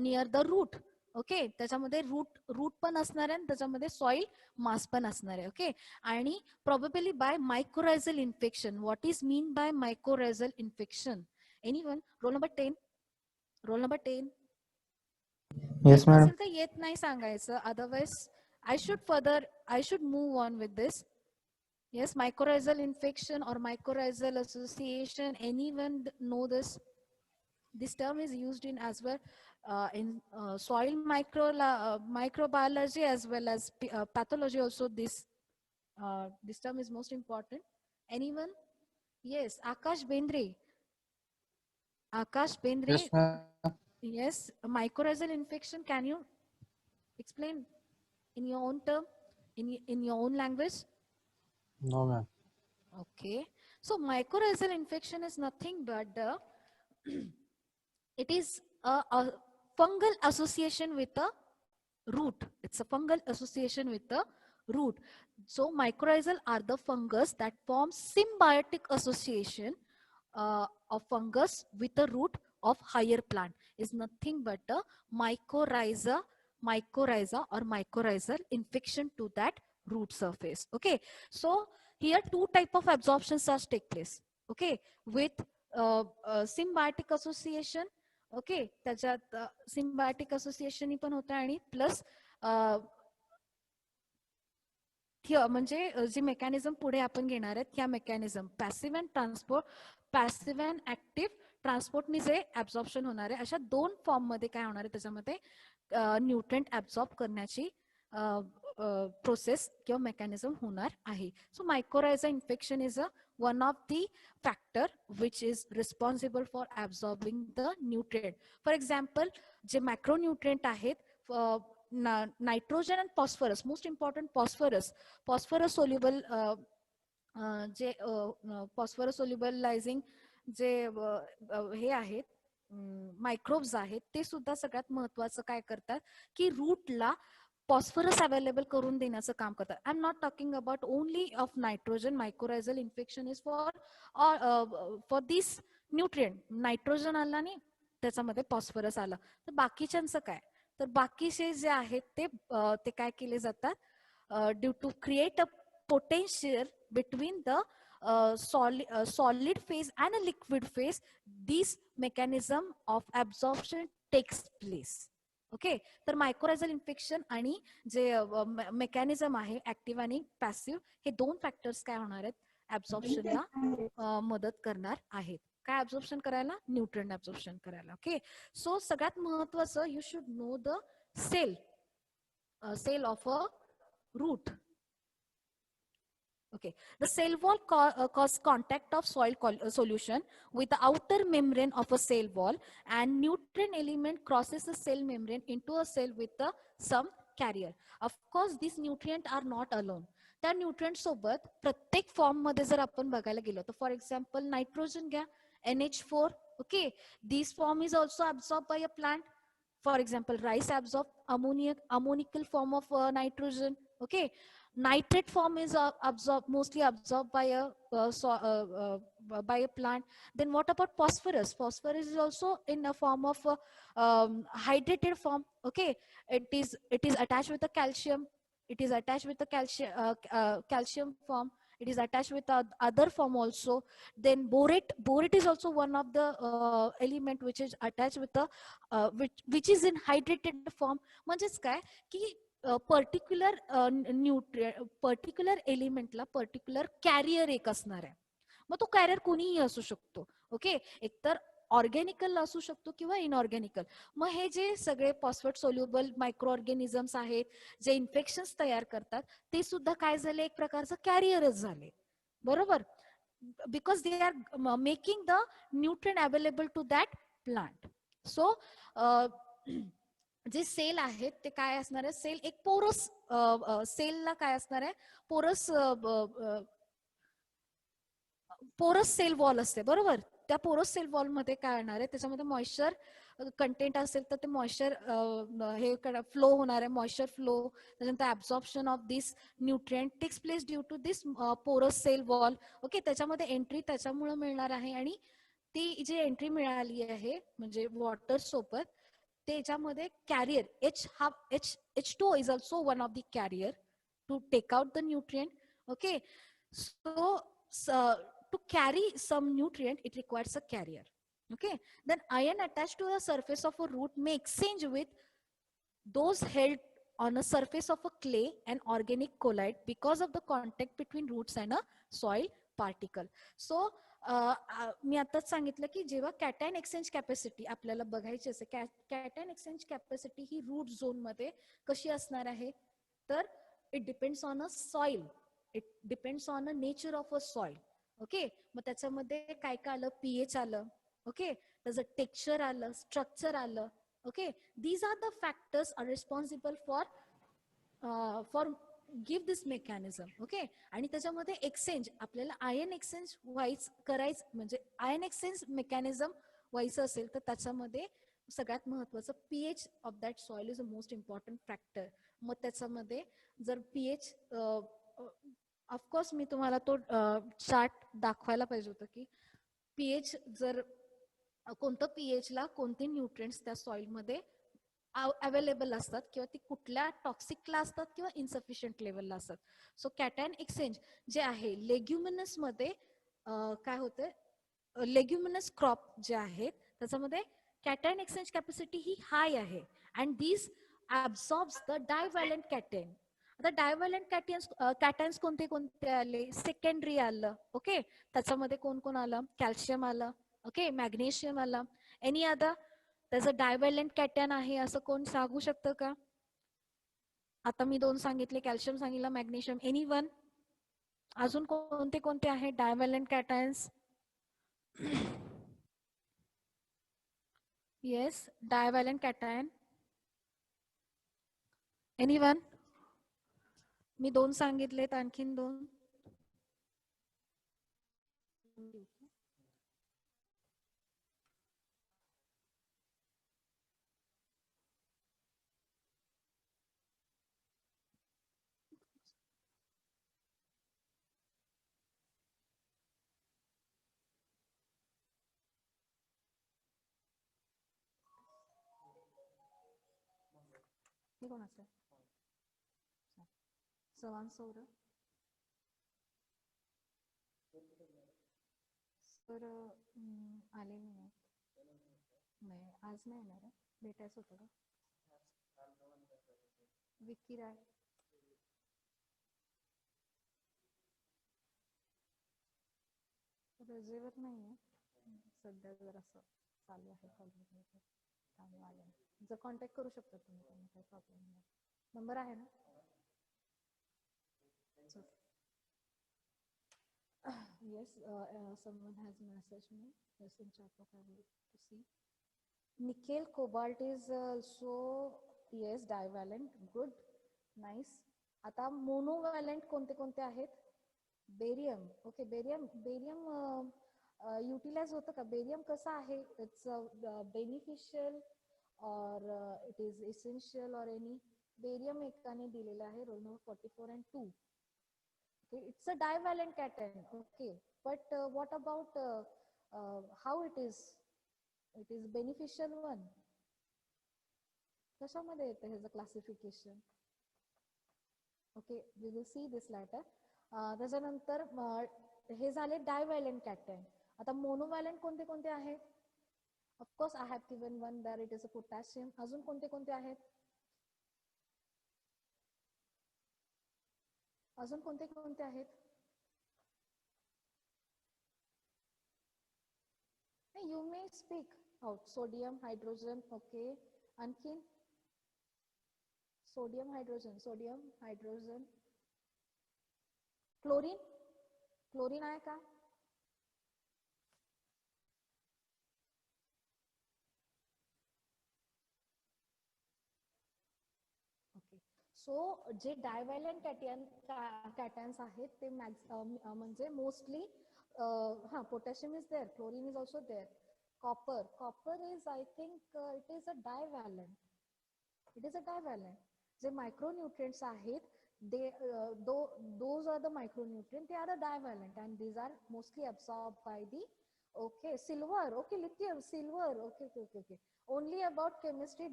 near the root. Okay, त्याच्यामध्ये रूट पण असणार आहे आणि त्याच्यामध्ये सॉइल मास पण असणार आहे. ओके, आणि probably by mycorrhizal infection. What is mean by mycorrhizal infection? Anyone? Roll number 10. Roll number 10. Yes, madam. असेल तर येत नाही सांगायचं, otherwise I should move on with this. Yes, mycorrhizal infection or mycorrhizal association. Anyone know this? This term is used in as well in soil microbiology as well as pathology also. This term is most important. Anyone? Yes, Akash Bendre. Akash Bendre. Yes, ma'am. Yes, mycorrhizal infection. Can you explain in your own term, in your own language? No, ma'am. Okay, so mycorrhizal infection is nothing but it is a fungal association with a root. It's a fungal association with the root. So mycorrhizal are the fungus that form symbiotic association of fungus with the root of higher plant. Is nothing but a mycorrhiza or mycorrhizal infection to that root surface. Okay, so here two type of absorptions take place. Okay, with symbiotic association. Okay, त्याच्यात symbiotic association पण होतं आणि plus म्हणजे जे mechanism पुढे आपण घेणार आहेत ह्या मेकॅनिझम पॅसिव्ह अँड ऍक्टिव्ह ट्रान्सपोर्टनी जे ऍब्झॉर्प्शन होणार आहे, अशा दोन फॉर्म मध्ये काय होणार आहे त्याच्यामध्ये न्यूट्रिएंट ऍब्झॉर्ब करण्याची प्रोसेस किंवा मेकॅनिझम होणार आहे. So mycorrhiza infection is one of the factor which is responsible for absorbing the nutrient. For example, J macronutrient आहेत, nitrogen and phosphorus, most important phosphorus soluble J phosphorus solubilizing जे हे आहेत microbes आहेत ते सुद्धा सगळ्यात महत्वाचं काय करतात की रूटला फॉस्फरस अवेलेबल करून देण्याचं काम करतात. I am not talking about only of nitrogen. Mycorrhizal infection is for this nutrient. Nitrogen आला आणि त्याच्यामध्ये फॉस्फरस आला तर बाकीच्यांचं काय? तर बाकीचे जे आहेत ते काय केले जातात due to create a potential between the solid phase and a liquid phase, this mechanism of absorption takes place. Okay, तर मायकोरायझल इन्फेक्शन आणि जे मेकॅनिझम आहे ऍक्टिव्ह आणि पॅसिव्ह हे दोन फॅक्टर्स काय होणार आहेत ऍब्झॉर्प्शनला मदत करणार आहेत. काय ऍब्झॉर्प्शन करायला? न्यूट्रिएंट ऍब्झॉर्प्शन करायला. ओके, सो सगळ्यात महत्वाचं you should know the cell of a root. Okay, the cell wall cause contact of soil solution with the outer membrane of a cell wall, and nutrient element crosses the cell membrane into a cell with some carrier. Of course, these nutrients are not alone. त्या nutrient सोबत प्रत्येक form मध्ये जर आपण बघायला गेलो तर for example nitrogen घ्या NH4. Okay, this form is also absorbed by a plant. For example, rice absorb ammoniacal form of nitrogen. Okay, nitrate form is mostly absorbed by a plant. Then what about phosphorus? Phosphorus is also in a form of hydrated form. Okay, it is attached with the calcium. It is attached with the calcium form. It is attached with other form also. Then borate is also one of the element which is attached with the which is in hydrated form. म्हणजेच काय की particular particular एलिमेंटला particular career एक असणार आहे. मग तो career कोणीही असू शकतो. ओके, एकतर ऑर्गॅनिकल असू शकतो किंवा इनऑर्गॅनिकल. मग हे जे सगळे फॉस्फेट सोल्युबल मायक्रो ऑर्गॅनिझम्स आहेत जे इन्फेक्शन्स तयार करतात ते सुद्धा काय झाले एक प्रकारचं कॅरियरच झाले. बरोबर, because they are making the nutrient available to that plant. So जे सेल आहेत ते काय असणार आहे, सेल एक पोरस सेलला काय असणार आहे, पोरस सेल वॉल असते. बरोबर, त्या पोरस सेल वॉल मध्ये काय होणार आहे, त्याच्यामध्ये मॉइश्चर कंटेंट असेल तर ते मॉइश्चर हे फ्लो होणार आहे, मॉइश्चर फ्लो. त्याच्यानंतर absorption of this nutrient takes place due to this porous cell wall. Okay, त्याच्यामध्ये एंट्री त्याच्यामुळे मिळणार आहे आणि ती जी एंट्री मिळाली आहे म्हणजे वॉटर सोबत त्याच्यामध्ये career H2O is also one of the carrier to take out the nutrient. Okay, so to carry some nutrient it requires a carrier. Okay, then ion attached to the surface of a root may exchange with those held on a surface of a clay and organic collide because of the contact between roots and a soil particle. So मी आताच सांगितलं की जेव्हा cation exchange capacity आपल्याला बघायची असते, cation exchange capacity ही root zone मध्ये कशी असणार आहे, तर it depends on a soil, it depends on a nature of a soil. Okay, मग त्याच्यामध्ये काय काय आलं, pH आलं. ओके, त्याचं टेक्स्चर आलं, स्ट्रक्चर आलं. Okay, these are the factors are responsible for give this mechanism. Okay, आणि त्याच्यामध्ये एक्सचेंज आपल्याला आयन एक्सचेंज करायचं म्हणजे आयन एक्सचेंज मेकॅनिझम व्हायचं असेल तर त्याच्यामध्ये सगळ्यात महत्वाचं pH of that soil is a most important factor. मग त्याच्यामध्ये जर pH ऑफकोर्स मी तुम्हाला तो चार्ट दाखवायला पाहिजे होतं की pH जर कोणतं pH ला कोणते न्यूट्रिएंट्स त्या सॉइल मध्ये अवेलेबल असतात किंवा ती कुठल्या टॉक्सिकला असतात किंवा इन्सफिशियंट लेवलला असतात. सो कॅटायन एक्सचेंज जे आहे लेग्युमिनस मध्ये काय होतं, लेग्युमिनस क्रॉप जे आहेत त्याच्यामध्ये कॅटायन एक्सचेंज कॅपॅसिटी ही हाय आहे अँड दिस ऍब्सॉर्ब्स द डायव्हॅलंट कॅटायन. आता डायव्हॅलंट कॅटायन्स कोणते कोणते आले, सेकंडरी आलं. ओके, त्याच्यामध्ये कोण कोण आलं, कॅल्शियम आलं. ओके, मॅग्नेशियम आलं. एनी अदर त्याचं डायव्हॅलंट कॅटायन आहे असं कोण सांगू शकतं का? आता मी दोन सांगितले, कॅल्शियम सांगितलं, मॅग्नेशियम. एनी वन, अजून कोणते कोणते आहेत divalent cations? Yes, divalent cation. Any one? मी दोन सांगितलेत, आणखीन दोन. हे कोणाचं आहे? सवान सौरभ सर आले नाही, नाही आज नाही येणार आहे, भेटायचं होतं का? विक्की राय रजेवर नाहीये सध्या, जर असं चालू आहे कॉलेजमध्ये त्यामुळे आले नाही. जर कॉन्टॅक्ट करू शकता तुम्ही, त्यांना काही प्रॉब्लेम नाही. नंबर आहे ना? Yes, someone has messaged me. Yes, in chat box I will to see. Nickel cobalt is also yes divalent. Good, nice. आता मोनोव्हॅलंट कोणते कोणते आहेत? बेरियम. ओके, बेरियम युटिलाइज होतं का? बेरियम कसं आहे? इट्स बेनिफिशियल और इट इज इसेन्शियल और एनी? बेरियम एकाने दिलेलं आहे, role number 44 and 2. Okay, it's a divalent cation. Okay, but what about how it is? It is beneficial one. कशामध्ये येतं ह्याचं classification? Okay, we will see this later. त्याच्यानंतर हे झाले डायव्हॅलंट कॅटॅन. आता मोनोव्हॅलंट कोणते कोणते आहेत? Of course I have given one that it is a potassium. अजून कोणते कोणते आहेत? अजून कोणते कोणते आहेत? You may speak out. Sodium, hydrogen. Okay, आणखीन? Sodium hydrogen. क्लोरीन आहे का? ओके, सो जे डायव्हॅलंट कॅटॅन्स आहेत ते म्हणजे mostly potassium is there, chlorine is also there. Copper is, I think it is a divalent. जे मायक्रोन्यूट्रिएंट्स आहेत, those are the micronutrients, they are the divalent and these are mostly absorbed by the silver, lithium, silver, only about chemistry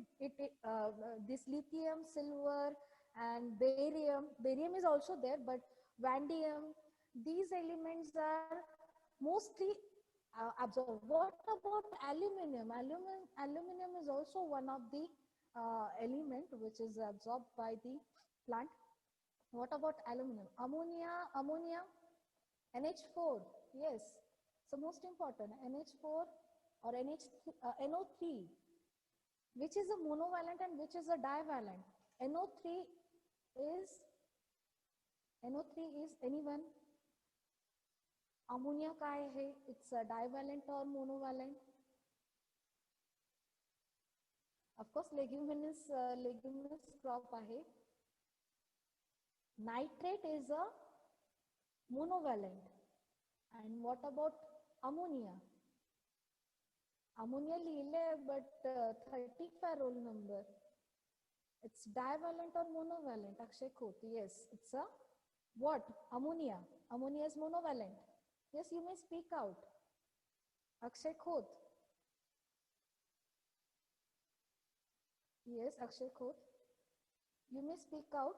this lithium, silver and barium is also there, but vanadium, these elements are mostly absorbed. What about aluminum? Aluminum is also one of the element which is absorbed by the plant. What about aluminum? Ammonia, NH4. Yes, so most important, NH4 or NO3. Which is a monovalent and which is a divalent? NO3 is anyone? Ammonia काय आहे? It's a divalent or monovalent? Of course, leguminous crop आहे. Nitrate is a monovalent. And what about ammonia? Ammonia लिहिले, but 35 roll number. It's divalent or monovalent? Akshay Khote. Yes, it's a what? Ammonia. Ammonia is monovalent. Yes, you may speak out. Akshay Khote. Yes, Akshay Khote. You may speak out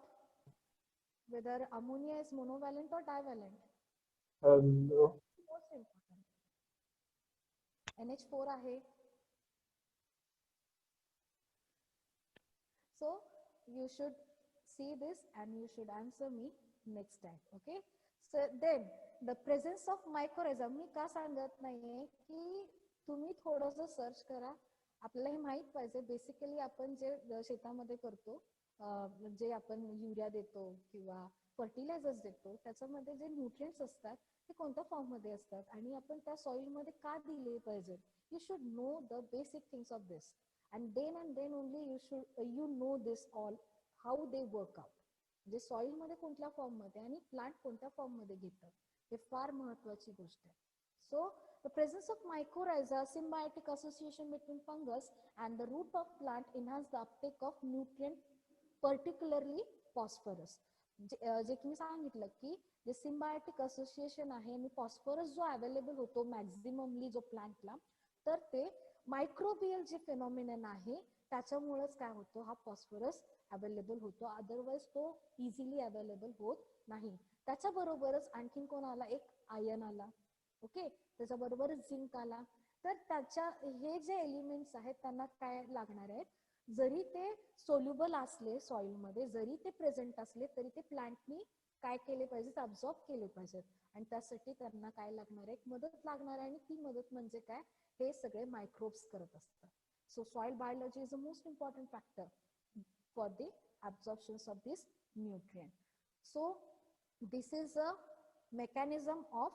whether ammonia is monovalent or divalent. No. Most important. NH4 आहे. So you should see this and you should answer me next time. Okay. So then the presence of mycorrhiza. मी का सांगत नाहीये की तुम्ही थोडंसं search करा. आपल्याला हे माहित पाहिजे. बेसिकली आपण जे शेतामध्ये करतो, जे आपण युरिया देतो किंवा फर्टिलायझर्स देतो, त्याच्यामध्ये जे न्यूट्रिएंट्स असतात ते कोणत्या फॉर्म मध्ये असतात आणि आपण त्या सॉइल मध्ये का दिले पाहिजे. You should know the basic things of this and then only you know this all how they work out. म्हणजे सॉइल मध्ये कोणत्या फॉर्म मध्ये आणि प्लांट कोणत्या फॉर्म मध्ये घेतात हे फार महत्त्वाची गोष्ट आहे. So the presence of mycorrhiza, symbiotic association between fungus and the root of plant enhance the uptake of nutrient, particularly phosphorus. जे की मी सांगितलं की जे सिम्बायोटिक असोसिएशन आहे आणि फॉस्फरस जो अवेलेबल होतो मॅक्झिममली जो प्लांटला, तर ते मायक्रोबियल जे फेनॉमिनन आहे त्याच्यामुळेच काय होतो, हा फॉस्फरस अवेलेबल होतो. अदरवाइज तो इझिली अवेलेबल होत नाही. त्याच्याबरोबरच आणखीन कोण आला, एक आयर्न आला. ओके, त्याच्याबरोबरच झिंक आला. तर त्याच्या हे जे एलिमेंट्स आहेत त्यांना काय लागणार आहेत, जरी ते सोल्युबल असले सॉइल मध्ये, जरी ते प्रेझेंट असले तरी ते प्लांटनी काय केले पाहिजेत, अब्सॉर्ब केले पाहिजेत. आणि त्यासाठी त्यांना काय लागणार आहे, एक मदत लागणार आहे. आणि ती मदत म्हणजे काय, हे सगळे मायक्रोब्स करत असतात. सो soil biology is a most important factor for the absorptions of this nutrient. So this is a mechanism of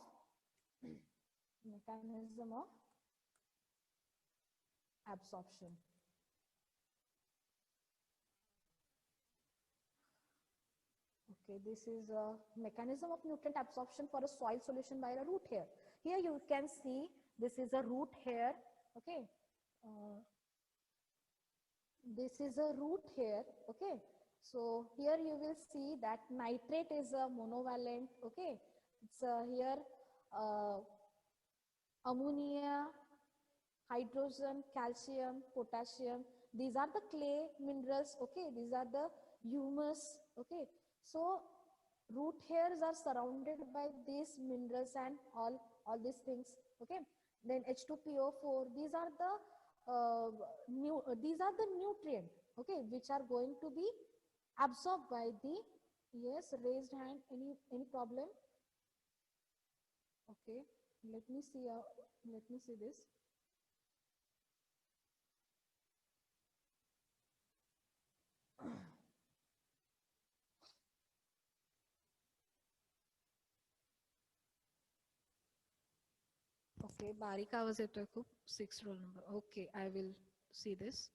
absorption. Okay, this is a mechanism of nutrient absorption for a soil solution by a root hair. Here you can see this is a root hair. Okay, this is a root hair. Okay, so here you will see that nitrate is a monovalent. Okay, it's here ammonia, hydrogen, calcium, potassium. These are the clay minerals. Okay, these are the humus. Okay, so root hairs are surrounded by these minerals and all these things. Okay, then H2PO4. These are the these are the nutrient. Okay, which are going to be absorbed by the, yes, raised hand. Any problem? Okay, let me see. Let me see this. Okay, बारीक आवाज येतोय खूप. 6 roll number. Okay, I will see this.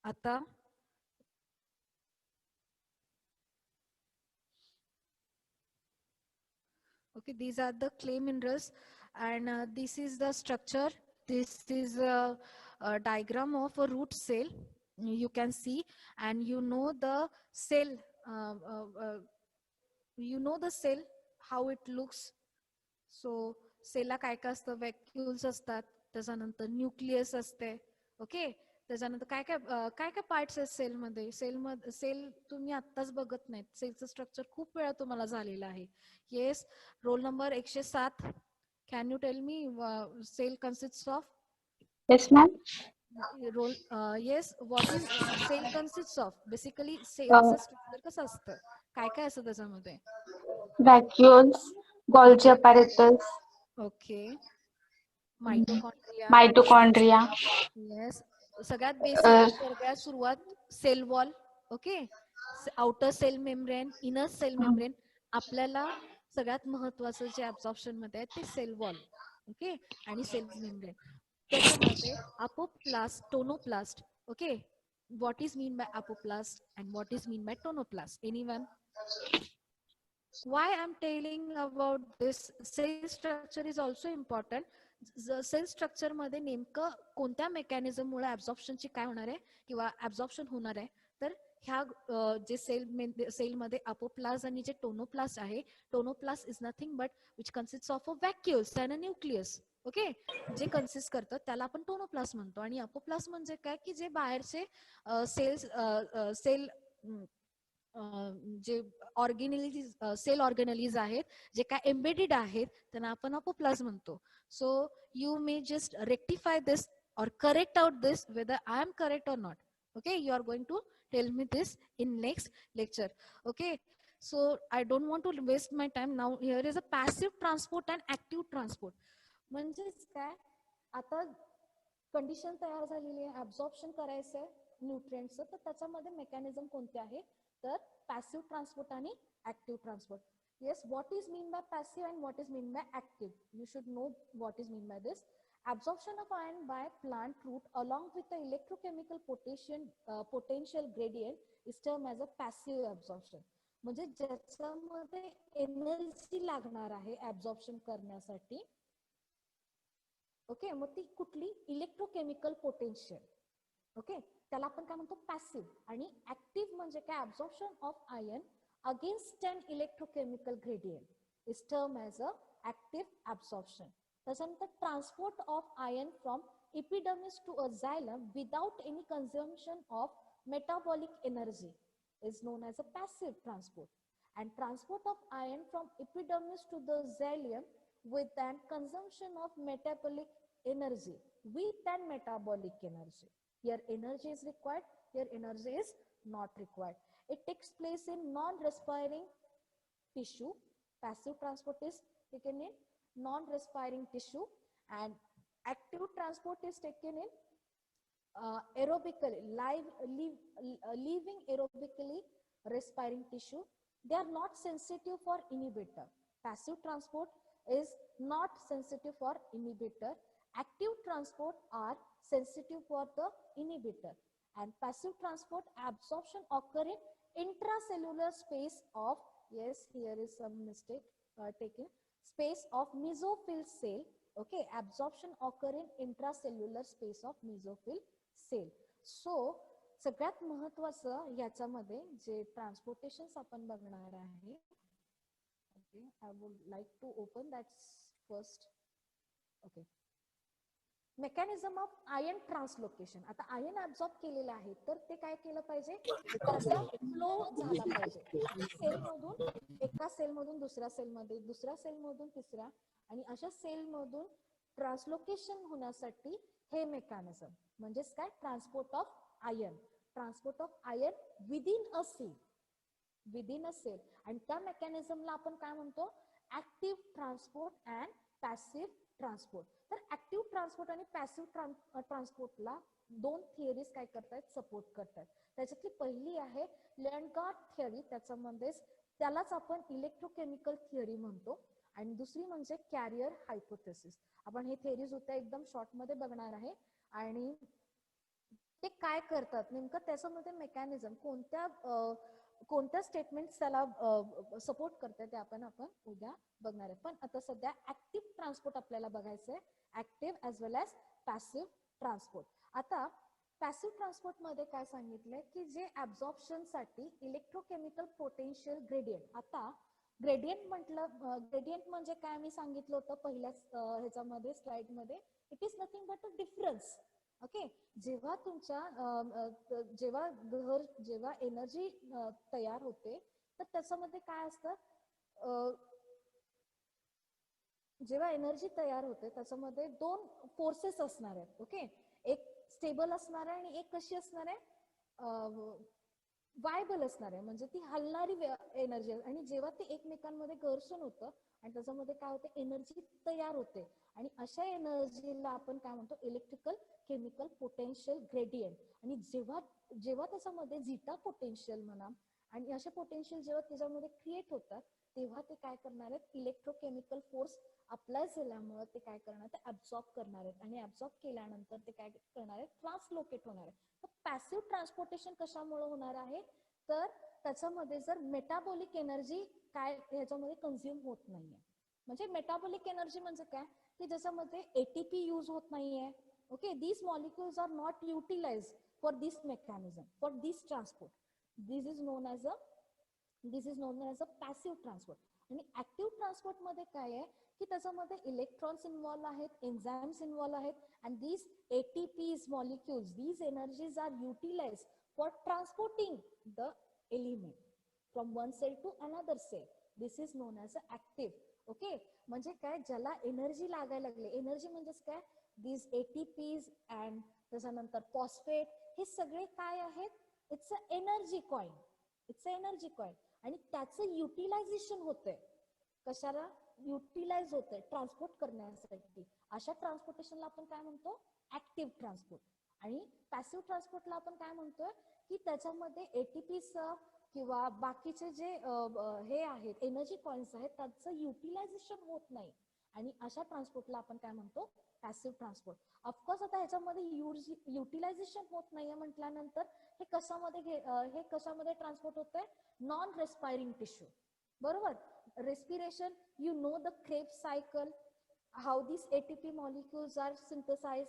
आता okay, these are the clay minerals, and this is the structure. This is a diagram of a root cell. You can see, and you know the cell. You know the cell, how it looks. सो सेलला काय काय असतं, वॅक्युल्स असतात, त्याच्यानंतर nucleus असते. Okay, त्याच्यानंतर काय काय काय काय पार्ट्स आहेत सेलमध्ये. सेल तुम्ही आत्ताच बघत नाहीत, सेलचं स्ट्रक्चर खूप वेळा तुम्हाला झालेलं आहे. Yes, roll number 107. Can you tell me cell consist of? Yes, ma'am. Roll yes, what is cell consist of? Basically सेलचं स्ट्रक्चर कसं असतं, काय काय असतं त्याच्यामध्ये? Vacuoles, Golgi apparatus, okay, mitochondria. mitochondria, yes, सगळ्यात बेसिक, सगळ्यात सुरुवात cell wall. Okay, outer cell membrane, inner cell membrane. आपल्याला सगळ्यात महत्वाचं जे ऍब्सॉर्प्शन मध्ये आहे ते सेल वॉल. ओके, आणि सेल मेम्ब्रेन. त्याच्यामध्ये apoplast, tonoplast. Okay, what is mean bye apoplast and what is mean bye tonoplast? Anyone? Why I'm telling about this cell structure is also important. Cell structure मध्ये नेमकं कोणत्या mechanism मुळे ऍब्झॉर्प्शनची काय होणार आहे किंवा absorption होणार आहे, तर ह्या जे सेल मध्ये अपोप्लास्ट आणि जे टोनोप्लास्ट आहे, tonoplast is nothing but which consist of a vacuoles and a nucleus. Okay, जे कन्सिस्ट करतं त्याला आपण टोनोप्लास्ट म्हणतो. आणि अपोप्लास्ट म्हणजे काय, की जे बाहेरचे सेल जे ऑर्गेनलीज, सेल ऑर्गेनलीज आहेत, जे काय एम्बेडेड आहेत, त्यांना आपण अपोप्लास्ट म्हणतो. सो you may just rectify this or correct out this whether I am correct or not. Okay, you are going to tell me this in next lecture. Okay, so I don't want to waste my time now. Here is a passive transport and active transport. म्हणजेच काय, आता condition तयार झालेली आहे, absorption करायचंय न्यूट्रिएंट्सचं, तर त्याच्यामध्ये mechanism कोणते आहे, तर पॅसिव्ह ट्रान्सपोर्ट आणि active transport. Yes, what is mean by passive and what is mean by active? You should know what is mean by this. Absorption of iron by plant root along with the electrochemical potential gradient is termed as a passive absorption. म्हणजे ज्याच्यामध्ये energy लागणार आहे absorption करण्यासाठी. Okay, मग ती कुठली, electrochemical potential. Okay, त्याला आपण काय म्हणतो, पॅसिव्ह. आणि ऍक्टिव्ह म्हणजे काय, absorption of iron against an electrochemical gradient is termed as a active absorption. त्याच्यानंतर transport of iron from epidermis to a xylem without any consumption of metabolic energy is known as a passive transport. And transport of iron from epidermis to the xylem with an consumption of metabolic energy, with an metabolic energy. Here energy is required, here energy is not required. It takes place in non-respiring tissue. Passive transport is taken in non-respiring tissue, and active transport is taken in aerobically, living aerobically respiring tissue. They are not sensitive for inhibitor. Passive transport is not sensitive for inhibitor. Active transport are sensitive for the inhibitor. and passive transport absorption occur in intracellular space of, yes, here is some mistake taken, space of mesophyll cell. Okay, absorption occur in intracellular space of mesophyll cell. So सगळ्यात महत्वाचं याच्यामध्ये जे transportation आपण बघणार आहे. Okay, I would like to open that first. Okay. Mechanism of ion translocation. आता ion absorb केलेलं आहे तर ते काय केलं पाहिजे, त्याचा फ्लो झाला पाहिजे सेलमधून, एका सेलमधून दुसऱ्या सेलमध्ये, दुसऱ्या सेलमधून तिसऱ्या, आणि अशा सेलमधून ट्रान्सलोकेशन होण्यासाठी हे मेकॅनिझम म्हणजेच काय, transport of ion. Transport of ion within a cell, within a cell. आणि त्या मेकॅनिझमला आपण काय म्हणतो, active transport and passive transport. तर ऍक्टिव्ह ट्रान्सपोर्ट आणि पॅसिव्ह ट्रान्सपोर्टला दोन थिअरीज काय करतायत, सपोर्ट करतायत. त्याच्यातली पहिली आहे लेंगार्ड थिअरी, त्यालाच आपण इलेक्ट्रोकेमिकल थिअरी म्हणतो, आणि दुसरी म्हणजे कॅरियर हायपोथेसिस. आपण हे थिअरीज होत्या एकदम शॉर्ट मध्ये बघणार आहे, आणि ते काय करतात नेमकं, त्याच्यामध्ये मेकॅनिझम कोणत्या स्टेटमेंट्स त्याला सपोर्ट करतात ते आपण उद्या बघणार आहे. पण आता सध्या ऍक्टिव्ह ट्रान्सपोर्ट आपल्याला बघायचं आहे, active as well as passive transport. आता पॅसिव्ह ट्रान्सपोर्ट मध्ये काय सांगितलंय की जे ऍब्झॉर्प्शन साठी इलेक्ट्रोकेमिकल पोटेन्शियल ग्रेडियंट. आता ग्रेडियंट ग्रेडियंट म्हणजे काय मी सांगितलं होतं पहिल्याच ह्याच्यामध्ये स्लाइड मध्ये, it is nothing but a difference. Okay, जेव्हा तुमच्या जेव्हा एनर्जी तयार होते तर त्याच्यामध्ये काय असतं, जेव्हा एनर्जी तयार होते त्याच्यामध्ये दोन फोर्सेस असणार आहेत. ओके, एक स्टेबल असणार आहे आणि एक कशी असणार आहे, वायबल असणार आहे, म्हणजे ती हलणारी एनर्जी. आणि जेव्हा ते एकमेकांमध्ये घर्षण होतं आणि त्याच्यामध्ये काय होते, एनर्जी तयार होते, आणि अशा एनर्जीला आपण काय म्हणतो, इलेक्ट्रिकल केमिकल पोटेन्शियल ग्रेडियंट. आणि जेव्हा त्याच्यामध्ये झिटा पोटेन्शियल म्हणा, आणि असे पोटेन्शियल जेव्हा त्याच्यामध्ये क्रिएट होतात तेव्हा ते काय करणार आहेत, इलेक्ट्रोकेमिकल फोर्स अप्लाय झाल्यामुळे ते काय करणार, ते ऍब्सॉर्ब करणार आहेत, आणि ऍब्सॉर्ब केल्यानंतर ते काय करणार आहेत, ट्रान्सलोकेट होणार आहे. तर पॅसिव्ह ट्रान्सपोर्टेशन कशामुळे होणार आहे, तर त्याच्यामध्ये जर मेटाबॉलिक एनर्जी काय ह्याच्यामध्ये कन्झ्युम होत नाहीये. म्हणजे मेटाबॉलिक एनर्जी म्हणजे काय, की ज्याच्यामध्ये एटीपी यूज होत नाहीये. Okay, these molecules are not utilized for this mechanism, for this transport. This is known as a passive transport. आणि ऍक्टिव्ह ट्रान्सपोर्ट मध्ये काय आहे की त्याच्यामध्ये इलेक्ट्रॉन्स इन्व्हॉल्व आहेत, एन्झाइम्स इन्व्हॉल्व आहेत, and these ATPs molecules, these energies are utilized for transporting the element from one cell to another cell. This is known as active. Okay, म्हणजे काय, ज्याला एनर्जी लागायला लागले, एनर्जी म्हणजेच काय, these ATPs and त्याच्यानंतर phosphate, हे सगळे काय आहेत, it's a energy coin, it's a energy coin. आणि त्याचं युटिलायझेशन होतंय, कशाला युटिलाइज होतंय, ट्रान्सपोर्ट करण्यासाठी. अशा ट्रान्सपोर्टेशनला आपण काय म्हणतो, ऍक्टिव्ह ट्रान्सपोर्ट. आणि पॅसिव्ह ट्रान्सपोर्टला आपण काय म्हणतोय की त्याच्यामध्ये एटीपीस किंवा बाकीचे जे हे आहेत एनर्जी कॉइन्स आहेत त्याचं युटिलायझेशन होत नाही, आणि अशा ट्रान्सपोर्टला आपण काय म्हणतो, पॅसिव्ह ट्रान्सपोर्ट. ऑफकोर्स आता ह्याच्यामध्ये युटिलायझेशन होत नाहीये म्हटल्यानंतर हे कशामध्ये ट्रान्सपोर्ट होतंय, नॉन रेस्पायरिंग टिश्यू. बरोबर, respiration, you know the Krebs cycle, how this ATP molecules are synthesize,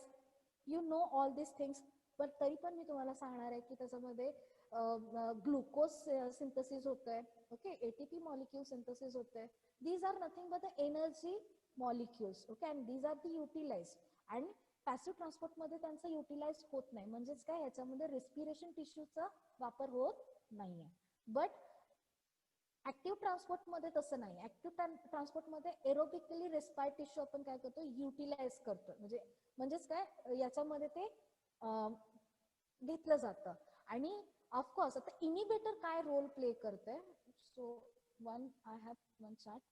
you know all this things. पण तरी पण मी तुम्हाला सांगणार आहे की त्याच्यामध्ये ग्लुकोज सिंथेसिस होतंय. ओके, ATP मॉलिक्यूल सिंथेसिस होतंय. These are nothing but the energy molecules. Okay, and these are the utilized. आणि पॅसिव्ह ट्रान्सपोर्ट मध्ये त्यांचं युटिलाइज होत नाही, म्हणजेच काय, ह्याच्यामध्ये रेस्पिरेशन टिश्यूचा वापर होत नाहीये. बट ऍक्टिव्ह ट्रान्सपोर्ट मध्ये तसं नाही. ऍक्टिव्ह ट्रान्सपोर्ट मध्ये एरोबिकली रेस्पायर टिश्यू आपण काय करतो, युटिलाइज करतो. म्हणजेच काय, याच्यामध्ये ते घेतलं जातं. आणि ऑफकोर्स आता इनिबिटर काय रोल प्ले करते. So I have one chart.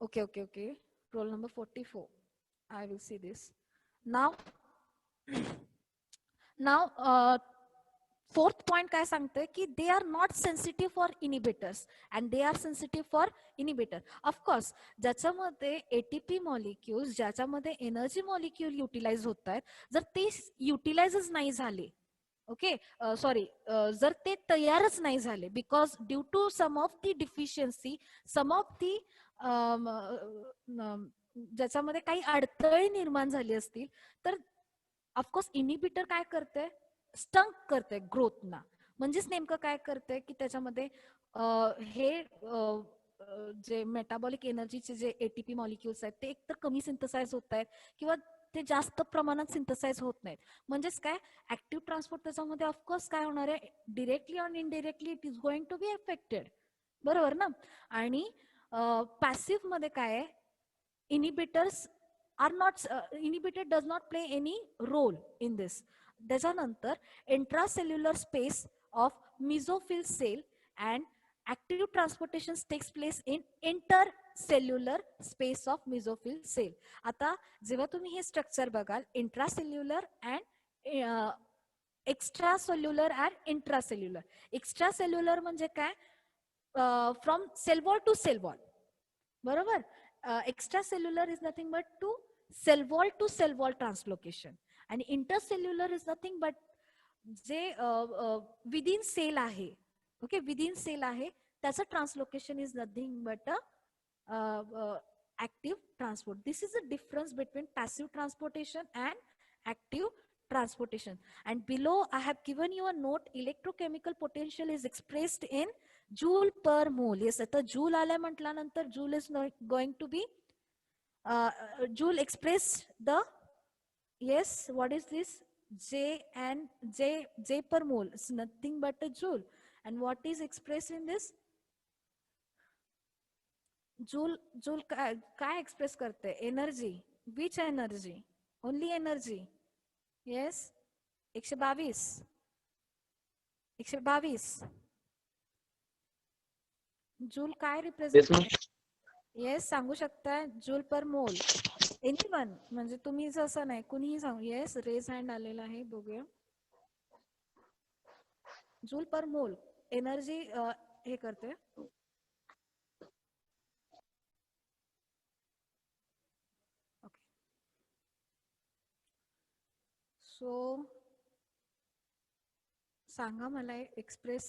Okay. Roll number 44. I will see this. Now, fourth point काय सांगते की they are not sensitive for inhibitors and they are sensitive for inhibitor. Of course, ज्याच्यामध्ये ATP molecules, ज्याच्यामध्ये energy molecule utilise होत आहेत, जर ते युटिलाइजच नाही झाले ओके सॉरी जर ते तयारच नाही झाले because due to some of the deficiency some of the ज्याच्यामध्ये काही अडथळे निर्माण झाली असतील तर ऑफकोर्स इनिबिटर काय करते स्टंक करते ग्रोथना म्हणजेच नेमकं काय करते की त्याच्यामध्ये हे जे मेटाबॉलिक एनर्जीचे जे एटीपी मॉलिक्युल्स आहेत ते एकतर कमी सिंथसाइज होत आहेत किंवा ते जास्त प्रमाणात सिंथसाइज होत नाहीत म्हणजेच काय ऍक्टिव्ह ट्रान्सपोर्ट त्याच्यामध्ये ऑफकोर्स काय होणार आहे directly or indirectly it is going to be affected बरोबर ना आणि पॅसिव्ह मध्ये काय आहे inhibitors are not inhibitor does not play any role in this त्याच्यानंतर intracellular space of mesophyll cell and active transportation takes place in intercellular space of mesophyll cell. आता जेव्हा तुम्ही हे स्ट्रक्चर बघाल intracellular and extracellular and intracellular extracellular म्हणजे काय from cell wall to cell wall बरोबर extracellular is nothing but to cell wall translocation आणि intercellular is nothing but जे विदिन सेल आहे ओके विदिन सेल आहे त्याचं translocation is nothing but active transport this is a difference between passive transportation and active transportation and below I have given you a note electrochemical potential is expressed in joule per mole yes आता joule आलाय म्हटल्यानंतर joule is going to be joule express the yes what is this J per mole it's nothing but a joule and what is expressed in this joule काय express करते energy which energy only energy yes 122 joule काय represent yes सांगू शकताय joule पर मोल anyone म्हणजे तुम्ही असं नाही कुणीही सांगू येस रेज हँड आलेला आहे बघूया जूल पर मोल एनर्जी हे करते सो सांगा मला express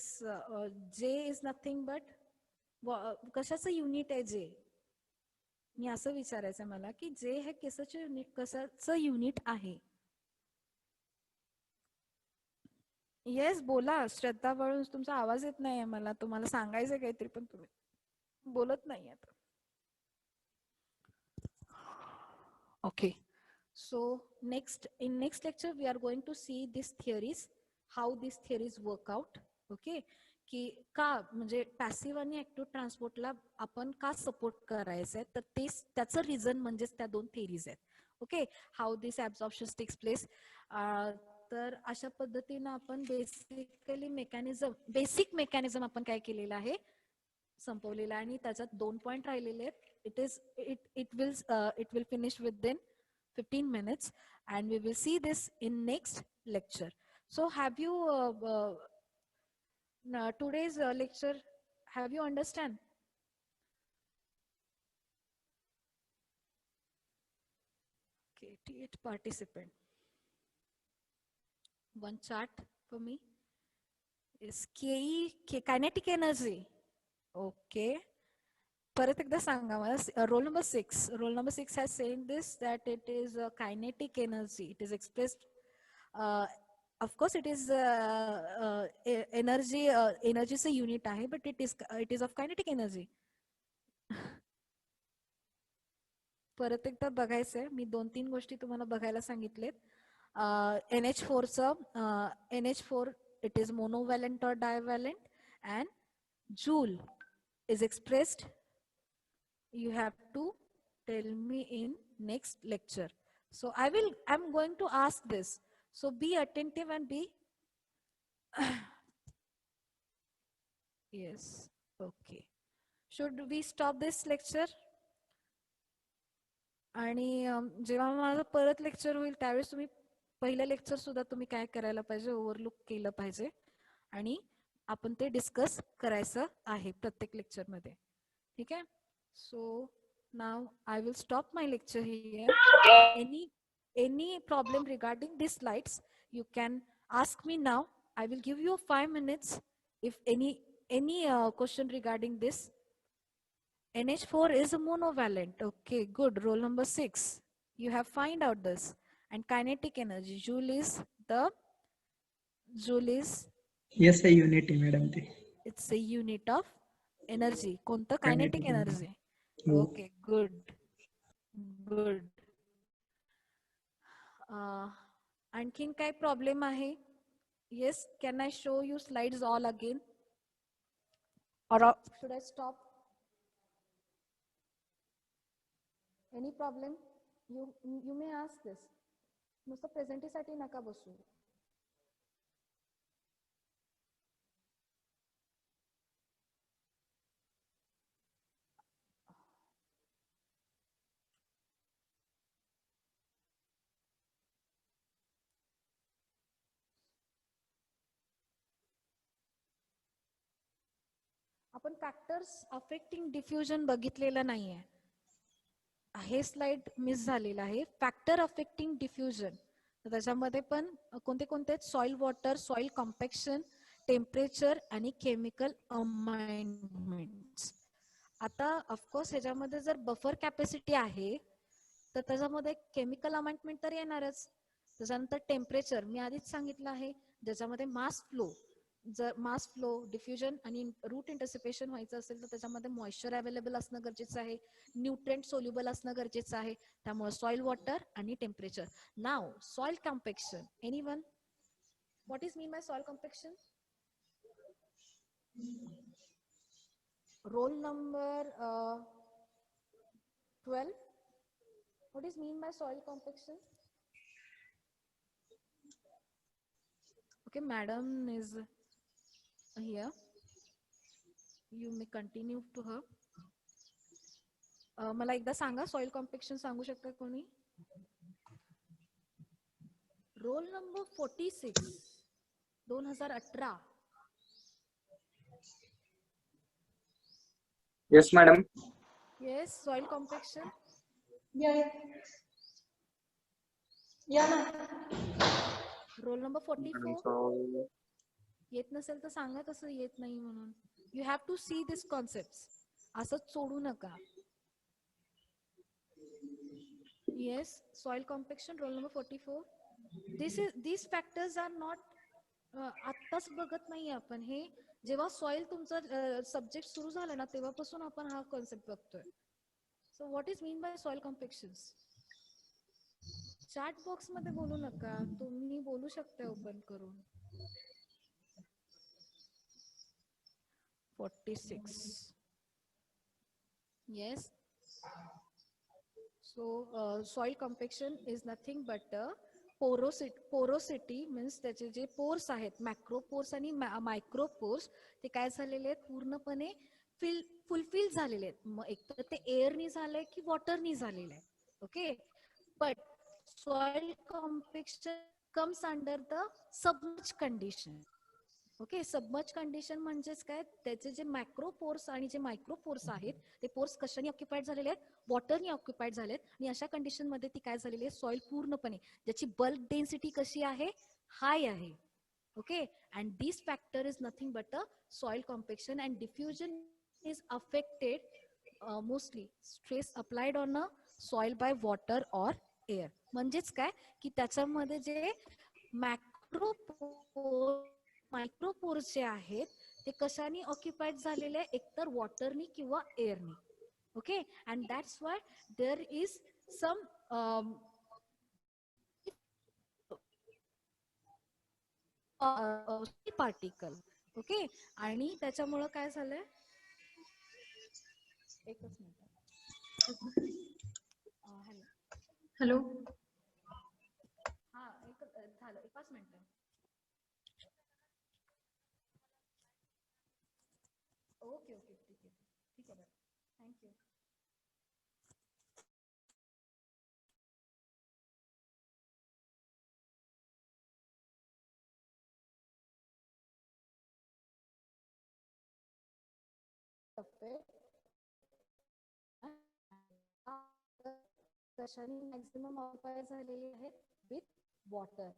J is nothing but कशाचं युनिट आहे जे मी असं विचारायचं मला की जे हे कशाचं युनिट आहे येस बोला श्रद्धा वळून तुमचा आवाज येत नाहीये मला तुम्हाला सांगायचं काहीतरी पण तुम्ही बोलत नाही आता okay so next lecture we are going to see these theories how these theories work out okay की का म्हणजे पॅसिव्ह आणि ऍक्टिव्ह ट्रान्सपोर्टला आपण का सपोर्ट करायचंय तर त्याचं रिझन म्हणजेच त्या दोन थिअरीज आहेत okay how this absorption takes place तर अशा पद्धतीनं आपण बेसिक मेकॅनिझम आपण काय केलेलं आहे संपवलेलं आणि त्याच्यात 2 पॉइंट राहिलेले आहेत it will finish within 15 minutes and we will see this in next lecture. So have you today's lecture have you understand? Okay, T8 participant. One chart for me is kinetic energy. Okay. परत एकदा सांगा मला roll number 6 has said this that it is a kinetic energy it is expressed of course it is energyचं unit आहे but it is of kinetic energy परत एकदा बघायचंय मी 2-3 गोष्टी तुम्हाला बघायला सांगितलेत NH4 it is monovalent or divalent and joule is expressed you have to tell me in next lecture so I'm going to ask this so be attentive and be yes okay should we stop this lecture आणि जेव्हा माझं परत lecture होईल त्यावेळेस तुम्ही पहिलं lecture सुद्धा तुम्ही काय करायला पाहिजे ओव्हरलुक केलं पाहिजे आणि आपण ते डिस्कस करायचं आहे प्रत्येक लेक्चर मध्ये ठीक आहे so now I will stop my lecture here any problem regarding these slides you can ask me now. I will give you 5 minutes. If any question regarding this. NH4 is a monovalent. Okay, good. Roll number 6. You have find out this. And kinetic energy. Joule is Yes, a unit आहे madam ते. it's a unit of energy. कोणतं? Kinetic Kinetic energy. हो. Okay, good. Good. आणखीन काय problem आहे? Yes, can I show you slides all again? Or should I stop? Any problem? You may ask this. नुसतं प्रेझेंटीसाठी नका बसू. आपण factors affecting diffusion बघितलेलं नाहीये. हे स्लाइड मिस झालेलं आहे. फॅक्टर अफेक्टिंग डिफ्युजन त्याच्यामध्ये पण कोणते कोणते? Soil water, soil compaction, temperature आणि केमिकल अमाइंडमेंट्स. आता ऑफकोर्स ह्याच्यामध्ये जर बफर कॅपॅसिटी आहे तर त्याच्यामध्ये केमिकल अमाइंडमेंट तर येणारच. त्याच्यानंतर टेम्परेचर मी आधीच सांगितलं आहे. ज्याच्यामध्ये मास फ्लो, जर मास फ्लो, डिफ्युजन आणि रूट इंटरसेप्शन व्हायचं असेल तर त्याच्यामध्ये मॉइश्चर अवेलेबल असणं गरजेचं आहे, न्यूट्रिएंट सोल्युबल असणं गरजेचं आहे. त्यामुळे सॉइल वॉटर आणि temperature. Now soil compaction. Anyone? What is mean bye soil compaction? Roll number 12. What is mean by soil compaction? Okay, madam is here. You may continue to her. मला एकदा सांगा, soil compaction सांगू शकता कोणी? Roll number 46 2018. Yes, madam. Yes, soil compaction. Yeah. Role number 44. Madam, so येत नसेल तर सांगा कसं येत नाही म्हणून. You have to see this concept. असंच सोडू नका. Yes, soil compaction roll number 44. these factors are not आत्ताच बघत नाहीये आपण. हे जेव्हा सॉइल तुमचा सब्जेक्ट सुरू झाला ना तेव्हापासून आपण हा कॉन्सेप्ट बघतोय. So what is mean bye soil compaction? Chat box मध्ये बोलू नका, तुम्ही बोलू शकता ओपन करून. 46. Yes. So soil compaction is nothing but porosity means त्याचे जे पोर्स आहेत, मॅक्रो पोर्स आणि मायक्रो पोर्स, ते काय झालेले आहेत? पूर्णपणे फुलफिल झालेले आहेत. मग एक तर ते एअरनी झालंय की वॉटरनी झालेलं आहे. Okay, but soil compaction comes under the submerged condition. Okay, submerge condition म्हणजेच काय? त्याचे जे मॅक्रो पोर्स आणि जे मायक्रो पोर्स आहेत ते पोर्स कशाने ऑक्युपाइड झालेले आहेत? वॉटरने ऑक्युपाइड झालेत. आणि अशा कंडिशन मध्ये ती काय झालेली आहे? सॉइल पूर्णपणे ज्याची बल्क डेन्सिटी कशी आहे? हाय आहे. Okay, and this factor is nothing but a soil compaction and diffusion is affected mostly stress applied on a soil by water or air. म्हणजेच काय की त्याच्यामध्ये जे मायक्रोपोर्स जे आहेत ते कशाने ऑक्युपाइड झालेले आहे? एकतर वॉटरनी किंवा एअरनी. Okay, and that's why there is some particle. Okay, आणि त्याच्यामुळं काय झालंय? एकच मिनिट. हॅलो. हा, एक झालं. एकच मिनिट. ओके ओके, ठीक आहे ठीक आहे. थँक्यू. कशाने मॅक्सिमम ऑक्युपाय झालेली आहे? With water.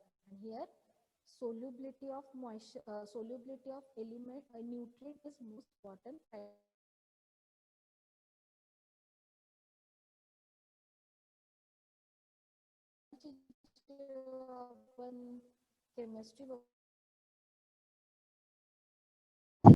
Here solubility of moisture, solubility of element, nutrient is most important. आपण chemistry